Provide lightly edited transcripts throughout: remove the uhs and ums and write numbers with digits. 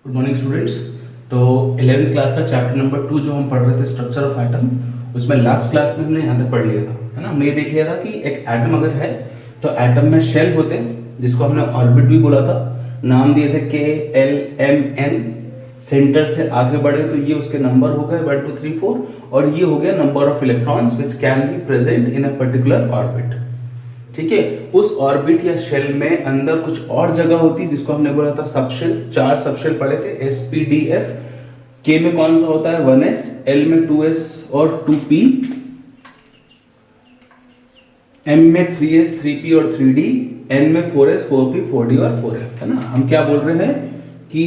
Good morning students. तो 11th class का chapter number 2 जो हम पढ़ रहे थे स्ट्रक्चर ऑफ एटम, उसमें लास्ट क्लास में हमने यहाँ तक पढ़ लिया था, है ना। हमने ये देख लिया था कि एक एटम अगर है तो एटम में शेल होते हैं जिसको हमने ऑर्बिट भी बोला था, नाम दिए थे के एल एम एन। सेंटर से आगे बढ़े तो ये उसके नंबर हो गए 1 2 3 4, और ये हो गया number of electrons which can be present in a particular orbit. ठीक है, उस ऑर्बिट या शेल में अंदर कुछ और जगह होती है जिसको हमने बोला था सबशेल। 4 सबशेल पढ़े थे, SPDF। के में कौन सा होता है 1s, L में 2s और 2p, M में 3s 3p और 3d, N में 4s 4p 4d और 4f, है ना। हम क्या बोल रहे हैं कि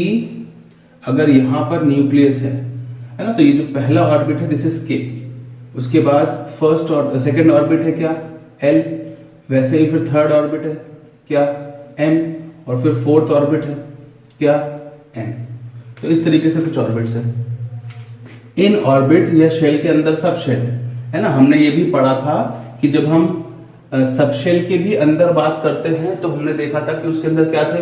अगर यहां पर न्यूक्लियस है ना, तो ये जो पहला ऑर्बिट है दिस इज K, उसके बाद फर्स्ट और सेकंड ऑर्बिट है क्या L, वैसे ही फिर थर्ड ऑर्बिट है क्या M, और फिर फोर्थ ऑर्बिट है क्या N। तो इस तरीके से कुछ ऑर्बिट्स हैं। इन ऑर्बिट्स या शेल के अंदर सब शेल है ना। हमने ये भी पढ़ा था कि जब हम सब शेल के भी अंदर बात करते हैं तो हमने देखा था कि उसके अंदर क्या थे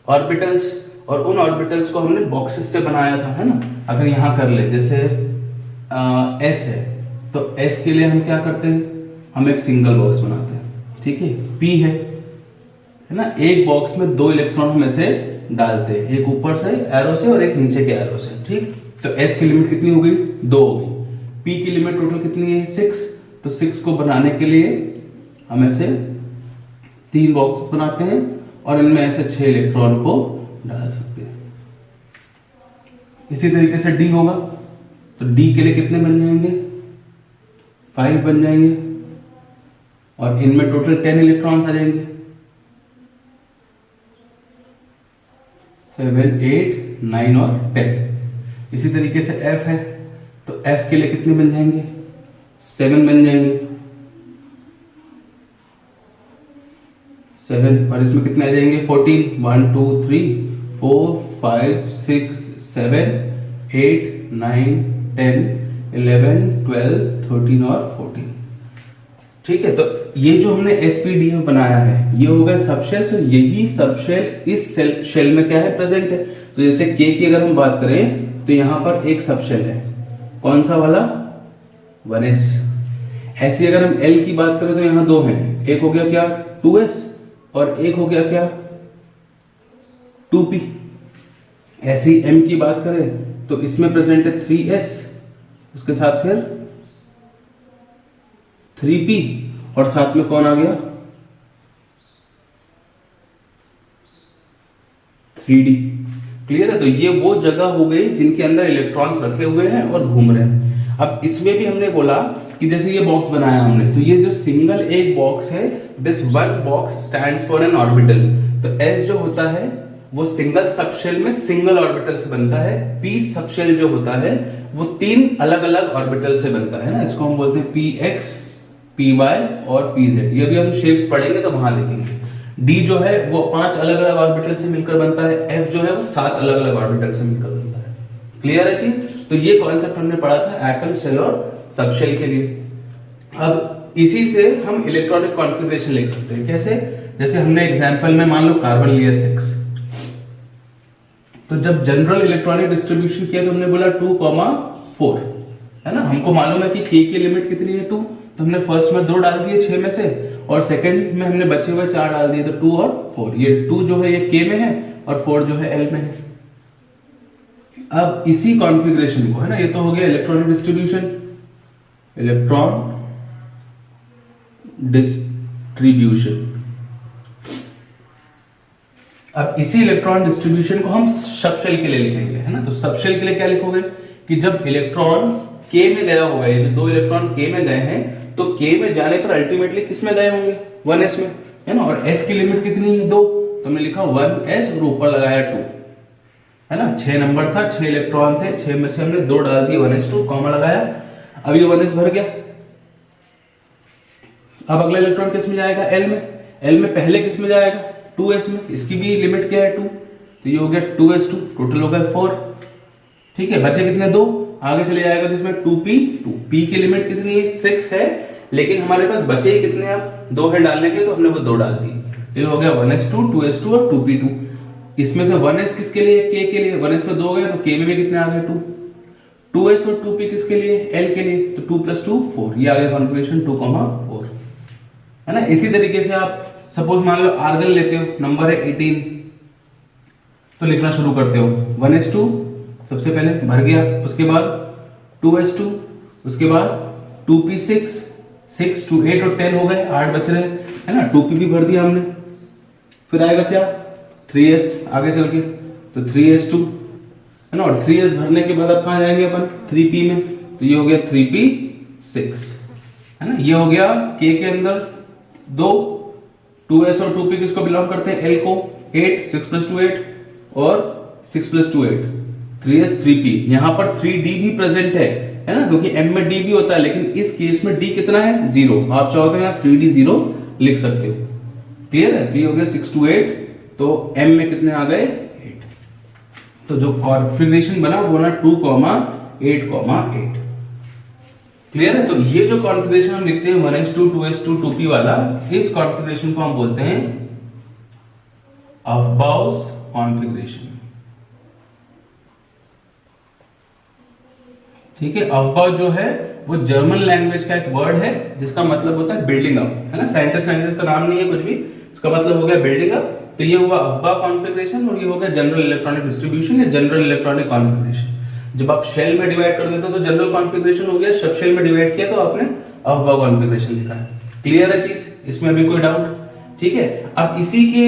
ऑर्बिटल्स, और उन ऑर्बिटल्स को हमने बॉक्सेस से बनाया था, है ना। अगर यहां कर ले जैसे S है तो S के लिए हम क्या करते हैं, हम एक सिंगल बॉक्स बनाते हैं। ठीक है, P है ना, एक बॉक्स में 2 इलेक्ट्रॉन हम ऐसे डालते हैं, एक ऊपर से एरो से और एक नीचे के एरो से। ठीक, तो S की लिमिट कितनी हो गई 2 हो गई। P की लिमिट टोटल कितनी है 6, तो 6 को बनाने के लिए हम ऐसे 3 बॉक्सेस बनाते हैं और इनमें ऐसे 6 इलेक्ट्रॉन को डाल सकते हैं। इसी तरीके से D होगा तो D के लिए कितने बन जाएंगे 5 बन जाएंगे, और इनमें टोटल 10 इलेक्ट्रॉन्स आ जाएंगे, 7 8 9 और 10। इसी तरीके से F है तो F के लिए कितने बन जाएंगे 7 बन जाएंगे, 7, और इसमें कितने आ जाएंगे 14, 1 2 3 4 5 6 7 8 9 10 11 12 13 और 14। ठीक है, तो ये जो हमने SPDF बनाया है ये हो गया सबशेल। तो यही सबशेल इस शेल में क्या है प्रेजेंट है। तो जैसे K की अगर हम बात करें तो यहां पर एक सबशेल है, कौन सा वाला 1s। ऐसी अगर हम L की बात करें तो यहां 2 हैं, एक हो गया क्या 2s और एक हो गया क्या 2p। ऐसी M की बात करें तो इसमें प्रेजेंट है 3s, उसके साथ फिर 3p, और साथ में कौन आ गया 3d। क्लियर है, तो ये वो जगह हो गई जिनके अंदर इलेक्ट्रॉन्स रखे हुए हैं और घूम रहे हैं। अब इसमें भी हमने बोला कि जैसे ये बॉक्स बनाया हमने, तो ये जो सिंगल एक बॉक्स है, this one box stands for an orbital. तो S जो होता है वो सिंगल सबशेल में सिंगल ऑर्बिटल से बनता है। P सबशेल जो होता है वो 3 अलग अलग ऑर्बिटल से बनता है ना, इसको हम बोलते हैं PX Py और Pz। ये भी हम शेप्स पढ़ेंगे तो वहां देखेंगे। D जो है वो 5 अलग अलग ऑर्बिटल से मिलकर बनता है, F जो है वो 7 अलग अलग ऑर्बिटल से मिलकर बनता है। क्लियर है चीज। तो ये कॉन्सेप्ट हमने पढ़ा था एटम, शेल और सबशेल के लिए। अब इसी से हम इलेक्ट्रॉनिक कॉन्फ़िगरेशन लिख सकते हैं। कैसे, जैसे हमने एग्जांपल में मान लो कार्बन लिया 6, तो जब जनरल इलेक्ट्रॉनिक डिस्ट्रीब्यूशन किया तो हमने बोला 2,4, है ना। हमको मालूम है कि K की लिमिट कितनी है 2, तो हमने फर्स्ट में 2 डाल दिए 6 में से, और सेकंड में हमने बचे हुए 4 डाल दिए, तो 2 और 4। ये 2 जो है ये K में है और 4 जो है L में है। अब इसी कॉन्फ़िगरेशन को, है ना, ये तो हो गया इलेक्ट्रॉनिक डिस्ट्रीब्यूशन, इलेक्ट्रॉन डिस्ट्रीब्यूशन। अब इसी इलेक्ट्रॉन डिस्ट्रीब्यूशन को हम सबशेल के लिए लिखेंगे, है ना। तो सबशेल के लिए क्या लिखोगे कि जब इलेक्ट्रॉन K में गया होगा, ये जो 2 इलेक्ट्रॉन K में गए हैं, तो K में जाने पर अल्टीमेटली किस में गए होंगे 1s में, है ना। और S की लिमिट कितनी है 2, तो हमने लिखा 1s और ऊपर लगाया 2, है ना। 6 नंबर था, 6 इलेक्ट्रॉन थे, 6 में से हमने 2 डाल दिए 1s2 कॉमा लगाया। अब ये 1s भर गया। अब अगला इलेक्ट्रॉन किस में जाएगा L में, L में पहले किस में जाएगा 2s में, इसकी भी लिमिट क्या है 2, तो ये हो गया 2s2, टोटल हो गया 4। ठीक है, बचे कितने 2, आगे चले जाएगा तो इसमें 2p, 2p की लिमिट कितनी है 6 है, लेकिन हमारे पास बचे ही कितने अब 2 है डालने के लिए, तो हमने वो 2 डाल दिए। तो ये हो गया 1s2 2s2 और 2p2। इसमें से 1s किसके लिए, k के लिए, 1s में 2 गए तो k में भी कितने आ गए 2, 2s और 2p किसके लिए, l के लिए, तो 2 + 2 4, ये आ गया कॉन्फ़िगरेशन 2, 4, है ना। इसी तरीके से आप सपोज मान लो आर्गन लेते हो, नंबर है 18, तो लिखना शुरू करते हो 1s2 सबसे पहले भर गया, उसके बाद 2s2, उसके बाद 2p6, 6 2 8 और 10 हो गए, 8 बच रहे, है ना, 2p भी भर दिया हमने, फिर आएगा क्या 3s आगे चल के, तो 3s2, है ना, और 3s भरने के बाद अब कहां जाएंगे अपन 3p में, तो ये हो गया 3p6, है ना। ये हो गया k के अंदर 2, 2s और 2p किसको बिलोंग करते हैं, l को, 8 6 + 2 8 और 6 + 2 8, 3s 3p, यहां पर 3d भी प्रेजेंट है ना, क्योंकि m में d भी होता है, लेकिन इस केस में d कितना है 0, आप चाहो तो यहाँ 3d 0 लिख सकते हो, क्लियर है। तो ये हो गया 6 to 8, तो m में कितने आ गए 8, तो जो कॉन्फ़िगरेशन बना वो ना 2, 8, 8, क्लियर है। तो ये जो कॉन्फ़िगरेशन हम लिखते हैं 1s2 2s2 2p वाला, इस कॉन्फ़िगरेशन को हम बोलते हैं अफबाउस कॉन्फ़िगरेशन, ठीक है। अफबाउ जो है वो जर्मन लैंग्वेज का एक वर्ड है जिसका मतलब होता है बिल्डिंग अप, है ना, साइंटिस्ट का नाम नहीं है कुछ भी, इसका मतलब हो गया बिल्डिंग अप। तो ये हुआ अफबाउ कॉन्फ़िगरेशन और ये हो गया जनरल इलेक्ट्रॉनिक डिस्ट्रीब्यूशन या जनरल इलेक्ट्रॉनिक कॉन्फ़िगरेशन। जब आप शेल में डिवाइड कर देते हो तो जनरल कॉन्फ़िगरेशन हो गया, सब शेल में डिवाइड किया तो आपने अफबाउ कॉन्फ़िगरेशन लिखा है, क्लियर है चीज, इसमें अभी कोई डाउट, ठीक है। अब इसी के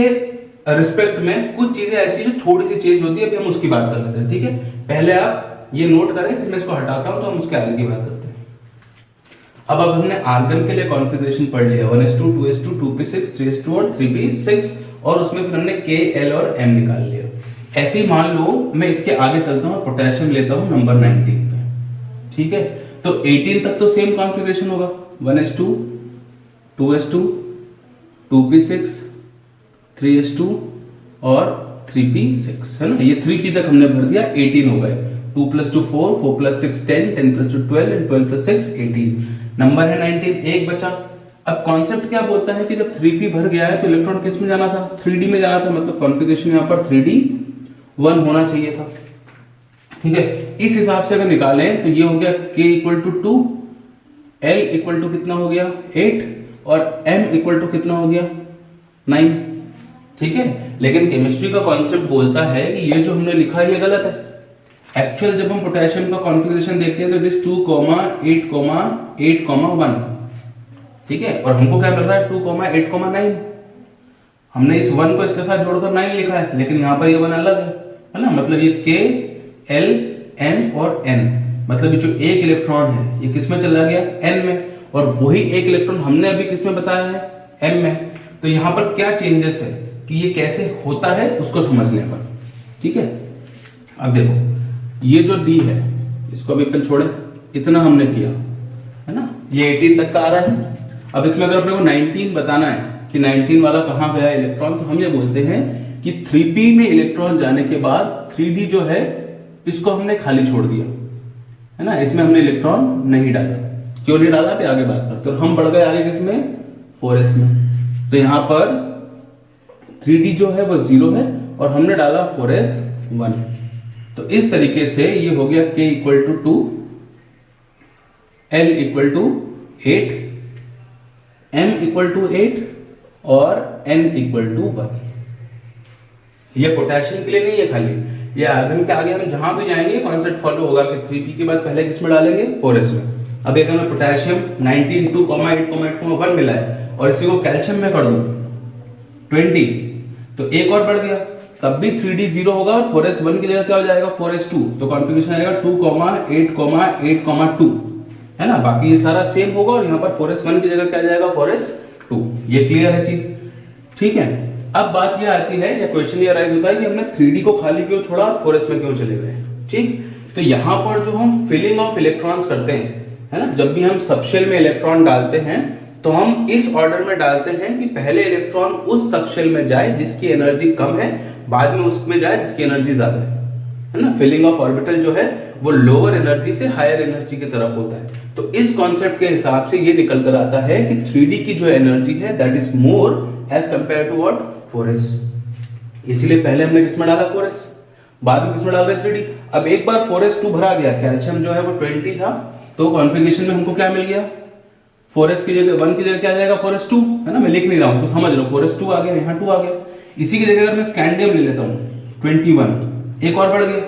रिस्पेक्ट में कुछ चीजें ऐसी जो थोड़ी सी चेंज होती है, अभी हम उसकी बात कर लेते हैं, ठीक है। पहले आप ये नोट करें, फिर मैं इसको हटाता हूं तो हम उसके आगे की बात करते हैं। अब हमने आर्गन के लिए कॉन्फ़िगरेशन पढ़ लिया, 1s2 2s2 2p6 3s2 और 3p6, और उसमें फिर हमने k l और m निकाल लिया। ऐसे ही मान लो मैं इसके आगे चलता हूं, पोटेशियम लेता हूं नंबर 19 पे, ठीक है। तो 18 तक तो सेम कॉन्फ़िगरेशन होगा, 1s2 2s2 2p6 3s2 और 3p6, है ना, ये 3p तक हमने भर दिया, 18 हो गए, 2 + 2 4 4 + 6 10 10 + 2 12 एंड 12 + 6 18, नंबर है 19, एक बचा। अब कॉन्सेप्ट क्या बोलता है कि जब 3p भर गया है तो इलेक्ट्रॉन किस में जाना था, 3d में जाना था, मतलब कॉन्फ़िगरेशन यहां पर 3d 1 होना चाहिए था, ठीक है। इस हिसाब से अगर निकालें तो ये हो गया k = 2, l = कितना हो गया 8 और m = कितना हो गया 9, ठीक है। लेकिन केमिस्ट्री का कॉन्सेप्ट बोलता है कि ये जो हमने लिखा है ये गलत है। एक्चुअल जब हम पोटेशियम का कॉन्फ़िगरेशन देखते हैं तो इट इज 2, 8, 8, 1, ठीक है, और हमको क्या मिल रहा है 2, 8, 9, हमने इस 1 को इसके साथ जोड़कर 9 लिखा है, लेकिन यहाँ पर ये 1 अलग है ना, मतलब ये k l m और n, मतलब ये जो एक इलेक्ट्रॉन है ये किस में चला गया n में, और वही एक इलेक्ट्रॉन हमने अभी किस में बताया है m में। तो यहाँ पर क्या चेंजेस है कि ये कैसे होता है उसको समझने पर, ठीक है। अब देखो ये जो d है इसको अभी अपन छोड़े, इतना हमने किया है ना, ये 18 तक का आ रहा है। अब इसमें अगर अपने को 19 बताना है कि 19 वाला कहां गया इलेक्ट्रॉन, तो हम ये बोलते हैं कि 3p में इलेक्ट्रॉन जाने के बाद 3d जो है इसको हमने खाली छोड़ दिया, है ना, इसमें हमने इलेक्ट्रॉन नहीं डाला। क्यों नहीं डाला पे आगे बात करते हैं। हम बढ़ गए आगे किसमें 4s में, तो यहां पर 3d जो है वो 0 है और हमने डाला 4s 1, तो इस तरीके से ये हो गया k = 2, l = 8, m = 8 और n = 1। ये पोटेशियम के लिए नहीं है खाली, ये आर्गन के आगे हम जहां भी जाएंगे कॉन्सेप्ट फॉलो होगा कि 3p के बाद पहले किसमें डालेंगे 4s में। अब एक हमें पोटेशियम 19 2, 8, 8, 1 मिला है और इसी को कैल्शियम में कर दो 20, तो एक और बढ़ गया, तब भी 3d 0 होगा और 4s 1 की जगह क्या हो जाएगा 4s 2, तो कॉन्फ़िगरेशन आएगा 2, 8, 8, 2, है ना। बाकी ये सारा सेम होगा और यहाँ पर 4s 1 की जगह क्या जाएगा 4s 2। ये क्लियर है चीज, ठीक है। अब बात ये आती है या क्वेश्चन ये राइज होता है कि हमने 3d को खाली क्यों छोड़ा और 4s में क्यों चले गए, ठीक। तो यहाँ पर जो हम फिलिंग ऑफ इलेक्ट्रॉन्स करते हैं, है ना, जब भी हम सबशेल में इलेक्ट्रॉन डालते हैं तो हम इस ऑर्डर में डालते हैं कि पहले इलेक्ट्रॉन उस सबशेल में जाए जिसकी एनर्जी कम है, बाद में उसमें जाए जिसकी एनर्जी ज्यादा है ना। फिलिंग ऑफ ऑर्बिटल जो है वो लोअर एनर्जी से हायर एनर्जी की तरफ होता है। तो इस कॉन्सेप्ट के हिसाब से ये निकल कर आता है कि 3d की जो एनर्जी है that is more as compare to what 4s, इसीलिए पहले हमने किसमें डाला 4s, बाद में किसमें डाल रहे 3d। अब एक बार 4s2 भरा गया, कैल्शियम जो है वो 20 था, तो कॉन्फ़िगरेशन में हमको क्या मिल गया, 4s की जगह 1 की जगह क्या आ जाएगा 4s2, है ना, मैं लिख नहीं रहा हूं तो समझ लो 4s2 आ गया, यहाँ 2 आ गया। इसी की जगह अगर मैं स्कैंडियम ले लेता हूँ 21, एक और बढ़ गया,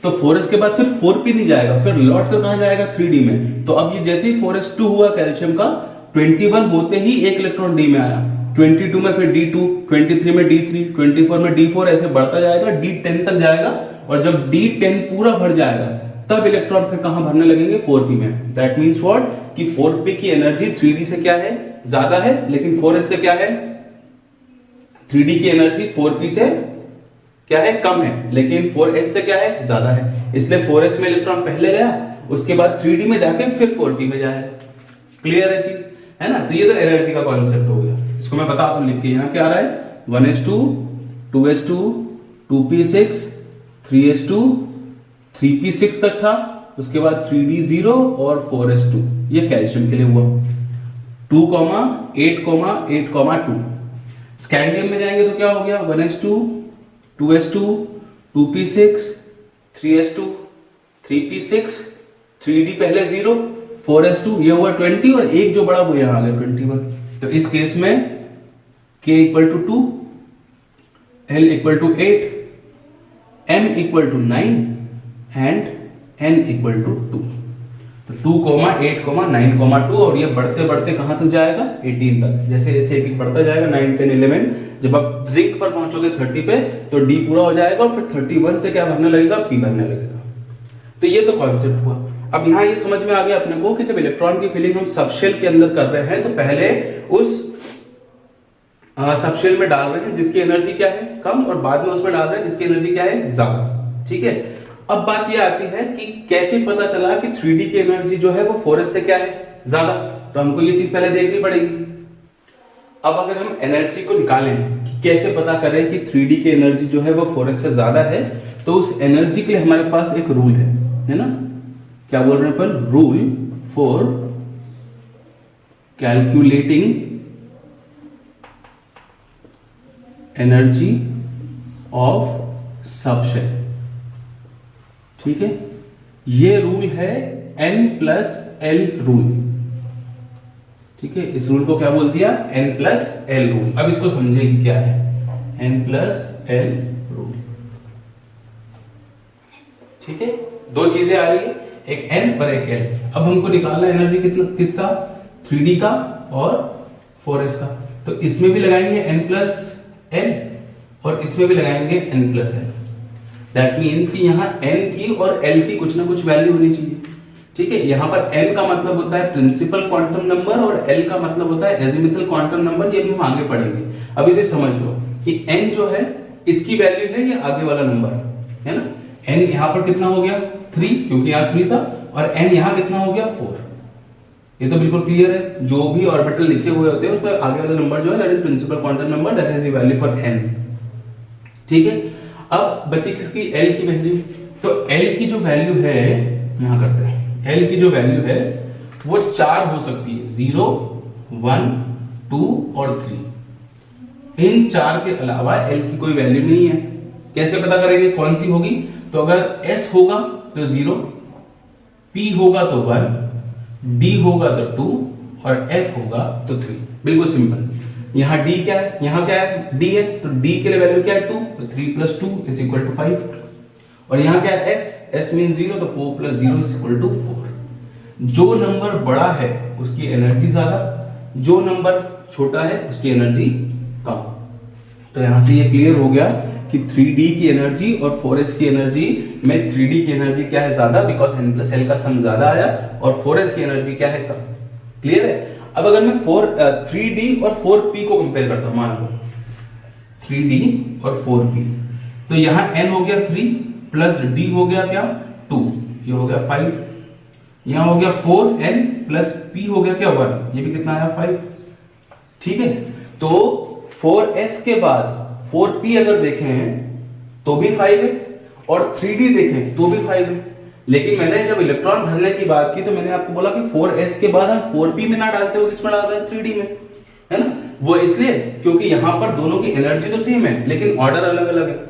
तो 4s के बाद फिर 4p नहीं जाएगा, फिर लौट कर कहां जाएगा 3d में। तो अब ये जैसे ही 4s2 हुआ कैल्शियम का, 21 होते ही एक इलेक्ट्रॉन d में आया, 22 में फिर d2, 23 में d3, 24 में d4, ऐसे बढ़ता जाएगा, d10 तक जाएगा, और जब d10 पूरा भर जाएगा तब इलेक्ट्रॉन फिर कहां भरने लगेंगे 4p में। दैट मीन्स व्हाट, कि 4p की एनर्जी 3d से क्या है, ज्यादा है, लेकिन 4s से क्या है, 3d की एनर्जी 4p से क्या है, कम है, लेकिन 4s से क्या है, ज्यादा है। इसलिए 4s में इलेक्ट्रॉन पहले गया, उसके बाद 3d में जाके फिर 4p में जाएगा। क्लियर है चीज, है ना। तो ये तो एनर्जी का कॉन्सेप्ट हो गया, इसको मैं बता दूं लिख के, यहां क्या आ रहा है 1s2, 2s2, 2p6, 3s2, 3p6 तक था, उसके बाद 3d0 और 4s2, ये कैल्शियम के लिए हुआ। 2, 8, 8, 2। स्कैंडियम में जाएंगे तो क्या हो गया 1s2, 2s2, 2p6, 3s2, 3p6, 3d पहले 0, 4s2, ये हुआ 20, और एक जो बड़ा वो यहां आ गया 21। तो इस केस में k equal to 2, l equal to 8, m equal to 9 and n equal to 2। तो 2, 8, 9, 2, और ये बढ़ते बढ़ते कहां तक जाएगा 18 तक, जैसे जैसे एक बढ़ता जाएगा 9, 10, 11, जब आप जिंक पर पहुंचोगे 30 पे तो d पूरा हो जाएगा, और फिर 31 से क्या भरने लगेगा, p भरने लगेगा। तो ये तो कॉन्सेप्ट हुआ। अब यहां ये समझ में आ गया अपने को कि जब इलेक्ट्रॉन की फिलिंग हम सबशेल के अंदर कर रहे हैं तो पहले उस सबशेल में डाल रहे हैं जिसकी एनर्जी क्या है, कम, और बाद में उसमें डाल रहे हैं जिसकी एनर्जी क्या है, ज्यादा। ठीक है। अब बात ये आती है कि कैसे पता चला कि 3d की एनर्जी जो है वो 4s से क्या है, ज्यादा। तो हमको ये चीज पहले देखनी पड़ेगी। अब अगर हम एनर्जी को निकालें कि कैसे पता करें कि 3d की एनर्जी जो है वो 4s से ज्यादा है, तो उस एनर्जी के लिए हमारे पास एक रूल है ना, क्या बोल रहे हैं अपन, rule for calculating energy of subshell. ठीक है, ये रूल है n+l रूल। ठीक है, इस रूल को क्या बोल दिया, n+l रूल। अब इसको समझे कि क्या है n+l रूल। ठीक है, दो चीजें आ रही है, एक n और एक l। अब हमको निकालना एनर्जी कितना, किसका, 3d का और 4s का। तो इसमें भी लगाएंगे n+l और इसमें भी लगाएंगे n+l। दैट मीन्स कि यहाँ n की और l की कुछ ना कुछ वैल्यू होनी चाहिए। ठीक है, यहाँ पर n का मतलब होता है प्रिंसिपल क्वांटम नंबर और l का मतलब होता है एजिमुथल क्वांटम नंबर। ये भी हम आगे पढ़ेंगे। अब इसे समझ लो कि n जो है इसकी वैल्यू है ये आगे वाला नंबर है ना। n यहाँ पर कितना हो गया 3, क्योंकि यहाँ 3 था, और n यहाँ कितना हो गया 4। ये तो बिल्कुल क्लियर है, जो भी ऑर्बिटल लिखे हुए होते हैं उसमें आगे वाला नंबर जो है that is principal quantum number, that is the value for n। ठीक है, अब बची किसकी, l की वैल्यू। तो l की जो वैल्यू है, यहां करते हैं, l की जो वैल्यू है वो 4 हो सकती है, 0, 1, 2 और 3। इन 4 के अलावा l की कोई वैल्यू नहीं है। कैसे पता करेंगे कौन सी होगी, तो अगर s होगा तो 0, p होगा तो 1, d होगा तो 2 और f होगा तो 3। बिल्कुल सिंपल। यहाँ d क्या है, यहाँ क्या है, d है, तो d के लिए वैल्यू क्या है 2, तो 3 + 2 = 5। और यहाँ क्या है s मीन 0, तो 4 + 0 = 4। जो नंबर बड़ा है उसकी एनर्जी ज्यादा, जो नंबर छोटा है उसकी एनर्जी कम। तो यहां से ये क्लियर हो गया कि 3d की एनर्जी और 4s की एनर्जी में 3d की एनर्जी क्या है, ज्यादा, बिकॉज n+l का सम ज्यादा आया, और 4s की एनर्जी क्या है, कम। क्लियर है। अब अगर मैं 3d और 4p को कंपेयर करता हूं, मान लो 3d और 4p, तो यहां n हो गया 3 प्लस d हो गया क्या 2, ये हो गया 5। यहां हो गया 4n प्लस p हो गया क्या 1, ये भी कितना आया 5। ठीक है, तो 4s के बाद 4p अगर देखें तो भी 5 है, और 3d देखें तो भी 5 है। लेकिन मैंने जब इलेक्ट्रॉन भरने की बात की तो मैंने आपको बोला कि 4s के बाद हम 4p में ना डालते हुए किसमें डाल रहे हैं, 3d में, है ना। वो इसलिए क्योंकि यहाँ पर दोनों की एनर्जी तो सेम है लेकिन ऑर्डर अलग अलग है।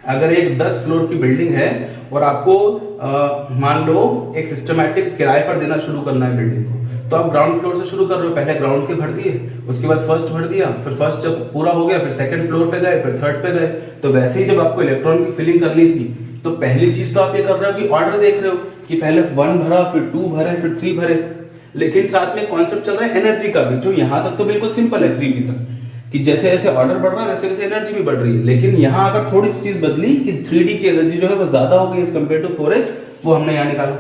अगर एक 10 फ्लोर की बिल्डिंग है और आपको मान लो एक सिस्टमैटिक किराए पर देना शुरू करना है बिल्डिंग को, तो आप ग्राउंड फ्लोर से शुरू कर रहे हो, पहले ग्राउंड के भर दिए, उसके बाद फर्स्ट भर दिया, फिर फर्स्ट जब पूरा हो गया फिर सेकंड फ्लोर पे गए, फिर थर्ड पे गए। तो वैसे ही जब आपको इलेक्ट्रॉन की फिलिंग करनी थी तो पहली चीज तो आप ये कर रहे हो कि ऑर्डर देख रहे हो कि पहले 1 भरा, फिर 2 भरे, फिर 3 भरे, लेकिन साथ में कॉन्सेप्ट चल रहा है एनर्जी का भी, जो यहां तक तो बिल्कुल सिंपल है 3p तक, कि जैसे जैसे ऑर्डर बढ़ रहा है वैसे वैसे एनर्जी भी बढ़ रही है। लेकिन यहाँ अगर थोड़ी सी चीज बदली कि 3d की एनर्जी जो है वो ज्यादा हो गई एज कंपेयर टू 4s, वो हमने यहाँ निकाला।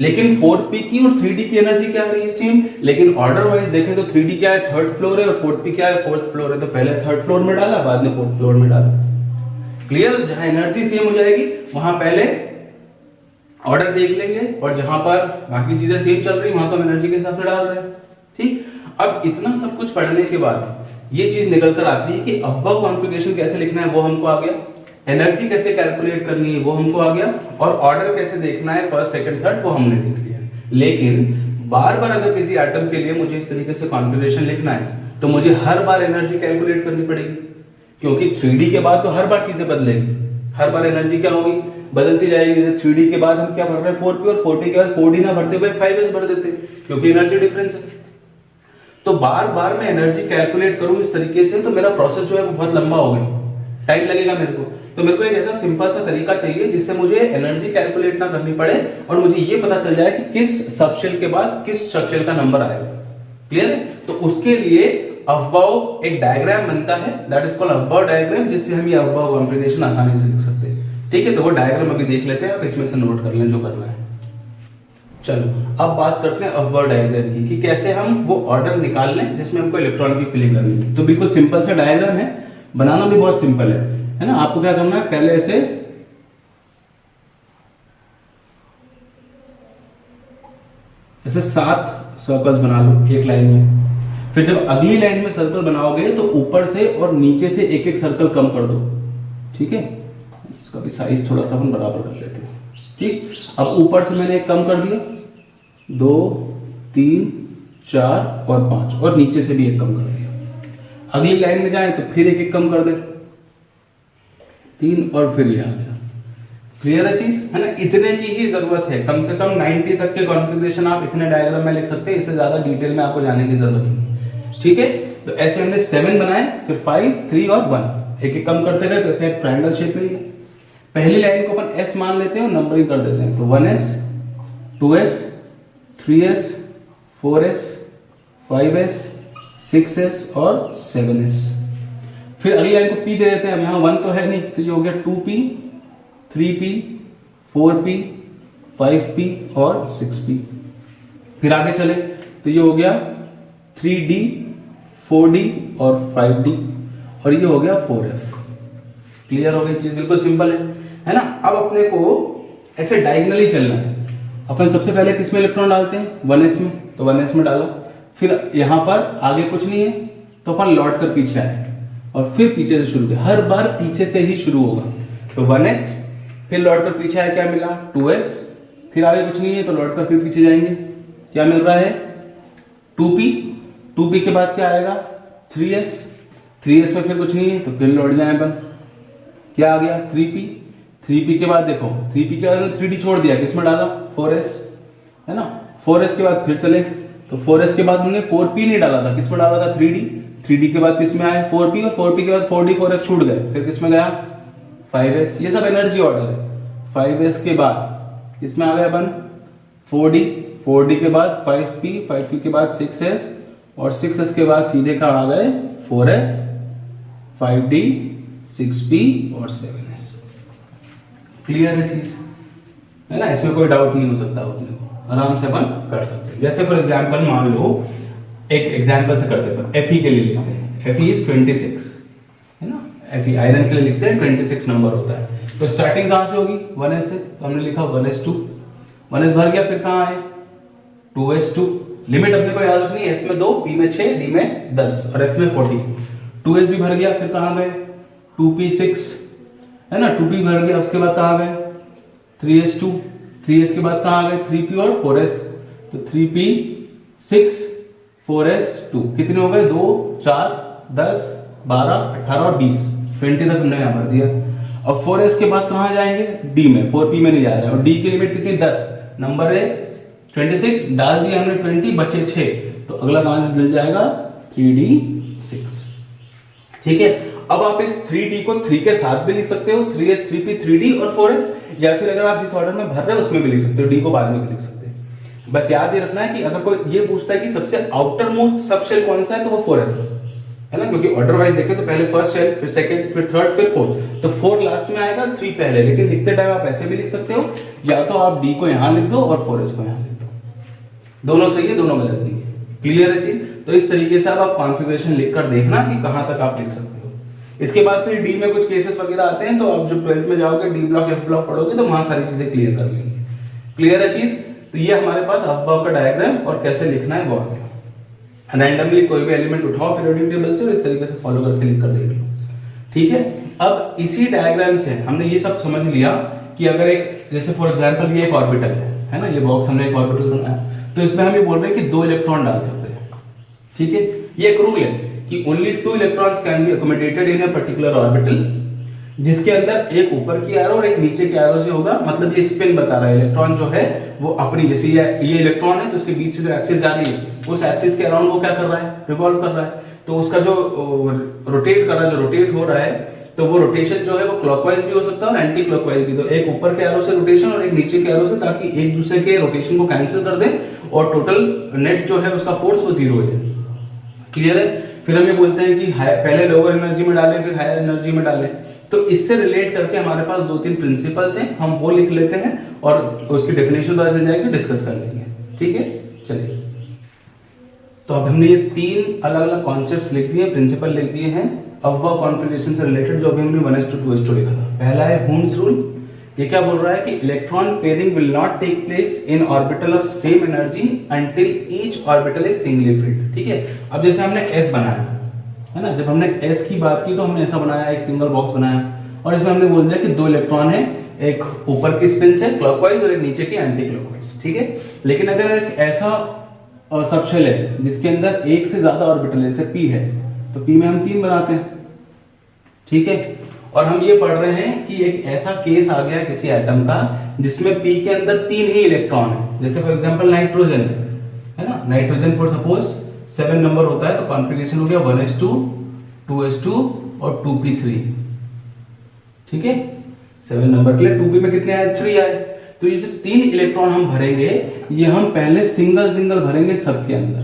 लेकिन 4p की और 3d की एनर्जी क्या आ रही है, सेम, लेकिन ऑर्डर वाइज देखें तो 3d क्या है, थर्ड फ्लोर है, और 4p क्या है, फोर्थ फ्लोर है। तो पहले थर्ड फ्लोर में डाला, बाद में फोर्थ फ्लोर में डाला। क्लियर? जहां एनर्जी सेम हो जाएगी वहां पहले ऑर्डर देख लेंगे, और जहां पर बाकी चीजें सेम चल रही वहां तो हम एनर्जी के हिसाब से डाल रहे हैं। ठीक, अब इतना सब कुछ पढ़ने के बाद ये चीज निकल कर आती है कि अबव कॉन्फ़िगरेशन कैसे लिखना है वो हमको आ गया, एनर्जी कैसे कैलकुलेट करनी है वो हमको आ गया, और ऑर्डर कैसे देखना है फर्स्ट सेकंड थर्ड वो हमने देख लिया। लेकिन बार बार अगर किसी एटम के लिए मुझे इस तरीके से कॉन्फ़िगरेशन लिखना है तो मुझे हर बार एनर्जी कैलकुलेट करनी पड़ेगी, क्योंकि 3D के बाद तो हर बार चीजें बदलेगी, हर बार एनर्जी क्या होगी, बदलती जाएगी। जैसे 3D के बाद हम क्या भर रहे हैं 4p, और 4p के बाद 4d ना भरते हुए 5s भर देते क्योंकि एनर्जी डिफरेंस है। तो बार बार मैं एनर्जी कैलकुलेट करूं इस तरीके से तो मेरा प्रोसेस जो है वो बहुत लंबा हो गया, टाइम लगेगा मेरे को। तो मेरे को एक ऐसा सिंपल सा तरीका चाहिए जिससे मुझे एनर्जी कैलकुलेट ना करनी पड़े और मुझे ये पता चल जाए कि किस सबशेल के बाद किस सबशेल का नंबर आएगा। क्लियर है? तो उसके लिए अफबाव एक डायग्राम बनता है, दैट इज कॉल्ड अफबाव डायग्राम, जिससे हम ये अफबाव कॉन्फ़िगरेशन आसानी से लिख सकते हैं। ठीक है, तो वो डायग्राम अभी देख लेते हैं, आप इसमें से नोट कर लें जो करना है। चलो अब बात करते हैं अफबाव डायग्राम की, कि कैसे हम वो ऑर्डर निकाल लें जिसमें हमको इलेक्ट्रॉन की फिलिंग करनी है। तो बिल्कुल सिंपल सा डायग्राम है, बनाना भी बहुत सिंपल है ना। आपको क्या करना है, पहले ऐसे 7 सर्कल्स बना लो एक लाइन में। फिर जब अगली लाइन में सर्कल बनाओगे तो ऊपर से और नीचे से एक एक सर्कल कम कर दो। ठीक है, इसका भी साइज थोड़ा सा हम बराबर कर लेते हैं। ठीक, अब ऊपर से मैंने एक कम कर दिया, 2 3 4 और 5, और नीचे से भी एक कम कर दिया। अगली लाइन में जाए तो फिर एक एक कम कर दे, 3, और फिर ये आ गया। क्लियर है चीज, है ना? इतने की ही जरूरत है, कम से कम 90 तक के कॉन्फ़िगरेशन आप इतने डायग्राम में लिख सकते हैं, इससे ज्यादा डिटेल में आपको जाने की जरूरत नहीं। ठीक है, तो ऐसे हमने 7 बनाए, फिर 5 3 और 1, एक एक कम करते गए तो ऐसे एक ट्रायंगल शेप में। पहली लाइन को अपन S मान लेते हैं और नंबरिंग कर देते हैं, तो 1s 2s 3s 4s 5s 6s और 7s। फिर अगली लाइन को P दे देते हैं, अब यहाँ 1 तो है नहीं, तो ये हो गया 2p 3p 4p 5p और 6p। फिर आगे चले तो ये हो गया 3d 4d और 5d, और ये हो गया 4f। क्लियर हो गई चीज, बिल्कुल सिंपल है ना। अब अपने को ऐसे डायगोनली चलना है। अपन सबसे पहले किसमें इलेक्ट्रॉन डालते हैं, 1s में, तो 1s में डाला। फिर यहां पर आगे कुछ नहीं है तो अपन लौट कर पीछे आए और फिर पीछे से शुरू किया, हर बार पीछे से ही शुरू होगा। तो 1s, फिर लौट कर पीछे आए, क्या मिला 2s, फिर आगे कुछ नहीं है तो लौट कर फिर पीछे जाएंगे, क्या मिल रहा है 2p, 2p के बाद क्या आएगा 3s, 3s में फिर कुछ नहीं है तो फिर लौट जाए अपन, क्या आ गया 3p, 3p के बाद देखो 3p के बाद 3d छोड़ दिया, किसमें डाला 4s, है ना। 4s के बाद फिर चले तो 4s के बाद हमने 4p नहीं डाला था, किसमें डाला था 3d, 3d के बाद किसमें आए 4p, और 4p के बाद 4d 4f छूट गए, फिर किसमें गया 5s। ये सब एनर्जी ऑर्डर है। 5s के बाद किसमें आ गए अपन 4d, 4d के बाद 5p, 5p के बाद 6s, और 6s के बाद सीधे कहाँ आ गए 4f 5d 6p और 7s। क्लियर है चीज, है ना? इसमें कोई डाउट नहीं हो सकता, उतने को आराम से अपन कर सकते हैं। जैसे फॉर एग्जांपल मान लो, एक एग्जांपल से करते हैं, Fe के लिए लिखते हैं, Fe इज 26, है ना। Fe आयरन के लिए लिखते हैं 26 नंबर होता है। तो स्टार्टिंग कहां से होगी 1s से, तो हमने लिखा 1s2, 1s भर गया, फिर कहां आए 2s2, लिमिट अपने को याद रखनी है, s में 2, p में 6, d में 10 और f में 40। 2s भी भर गया, फिर कहां गए 2p6, है ना, 2p भर गया, उसके बाद कहां गए 3s2, 3s के बाद कहां गए 3p और 4s, तो 3p6 4s2 कितने हो गए 2 4 10 12 18 और 20 20 तक हमने यहाँ भर दिया। अब 4s के बाद कहाँ जाएंगे d में 4p में नहीं जा रहे हैं और d की लिमिट कितनी 10 नंबर है 26 डाल दिया हमने 20 बचे 6 तो अगला कहाँ मिल जाएगा 3d6। ठीक है अब आप इस 3d को 3 के साथ भी लिख सकते हो 3s 3p 3d और 4s या फिर अगर आप जिस ऑर्डर में भर रहे हो उसमें भी लिख सकते हो d को बाद में भी लिख सकते हैं। बस याद ये रखना है कि अगर कोई ये पूछता है कि सबसे आउटर मोस्ट सब शेल कौन सा है तो वो 4s है ना क्योंकि ऑर्डर वाइज देखें तो पहले फर्स्ट शेल फिर सेकंड फिर थर्ड फिर फोर्थ तो 4 लास्ट में आएगा 3 पहले लेकिन लिखते टाइम आप ऐसे भी लिख सकते हो या तो आप d को यहां लिख दो और 4s को यहां लिख दो दोनों सही है दोनों गलत नहीं है। क्लियर है चीज तो इस तरीके से आप कॉन्फ़िगरेशन लिखकर देखना कि कहां तक आप लिख सकते हो। इसके बाद फिर डी में कुछ केसेस वगैरह आते हैं तो आप जब 12th में जाओगे डी ब्लॉक एफ ब्लॉक पढ़ोगे तो वहां सारी चीजें क्लियर कर लेंगे। क्लियर है चीज तो ये हमारे पास अफबाव का डायग्राम और कैसे लिखना है वो आ गया। रैंडमली कोई भी एलिमेंट उठाओ पीरियोडिक टेबल से और इस तरीके से फॉलो करके लिख कर देख लो। ठीक है अब इसी डायग्राम से हमने ये सब समझ लिया कि अगर एक जैसे फॉर एग्जांपल ये एक ऑर्बिटल है ना ये बॉक्स हमने एक ऑर्बिटल बनाया तो इसमें हम ये बोल रहे हैं कि 2 इलेक्ट्रॉन डाल सकते हैं। ठीक है ये एक रूल है कि only 2 electrons can be accommodated in a particular orbital जिसके अंदर एक ऊपर की एरो और एक नीचे की एरो से होगा मतलब ये स्पिन बता रहा है इलेक्ट्रॉन जो है वो अपनी जैसे ये इलेक्ट्रॉन है तो उसके बीच से जो एक्सिस जा रही है उस एक्सिस के अराउंड वो क्या कर रहा है रिवॉल्व कर रहा है तो उसका जो रोटेट कर रहा है जो रोटेट हो रहा है तो वो रोटेशन जो है वो क्लॉकवाइज भी हो सकता है और एंटी क्लॉकवाइज भी तो एक ऊपर के एरो से रोटेशन और एक नीचे के एरो से ताकि एक दूसरे के रोटेशन को कैंसिल कर दे और टोटल नेट जो है उसका फोर्स वो 0 हो जाए। क्लियर है फिर हम ये बोलते हैं कि पहले लोअर एनर्जी में डालें फिर हायर एनर्जी में डालें तो इससे रिलेट करके हमारे पास 2-3 प्रिंसिपल्स हैं हम वो लिख लेते हैं और उसकी डेफिनेशन पता चल जाएगी डिस्कस कर लेंगे। ठीक है चलिए तो अब हमने ये 3 अलग अलग कॉन्सेप्ट्स लिख दिए प्रिंसिपल लिख दिए हैं अफबाव कॉन्फ़िगरेशन से रिलेटेड जो अभी हमने 1:2 2:2 लिखा था। पहला है हुन्स रूल ये क्या बोल रहा है कि electron pairing will not take place in orbital of same energy until each orbital is singly filled. ठीक है अब जैसे हमने एस बनाया है ना जब हमने एस की बात की तो हमने ऐसा बनाया एक सिंगल बॉक्स बनाया और इसमें हमने बोल दिया कि 2 इलेक्ट्रॉन है एक ऊपर की स्पिन से क्लॉकवाइज और एक नीचे की एंटी क्लॉकवाइज। ठीक है लेकिन अगर एक ऐसा सबशेल है जिसके अंदर एक से ज्यादा ऑर्बिटल है जैसे पी है तो पी में हम 3 बनाते हैं। ठीक है और हम ये पढ़ रहे हैं कि एक ऐसा केस आ गया किसी एटम का जिसमें पी के अंदर 3 ही इलेक्ट्रॉन है जैसे फॉर एग्जांपल नाइट्रोजन है ना नाइट्रोजन फॉर सपोज 7 नंबर होता है तो कॉन्फ़िगरेशन हो गया 1s2 2s2 और 2p3। ठीक है 7 नंबर के लिए 2p में कितने आए 3 आए तो ये जो 3 इलेक्ट्रॉन हम भरेंगे ये हम पहले सिंगल भरेंगे सबके अंदर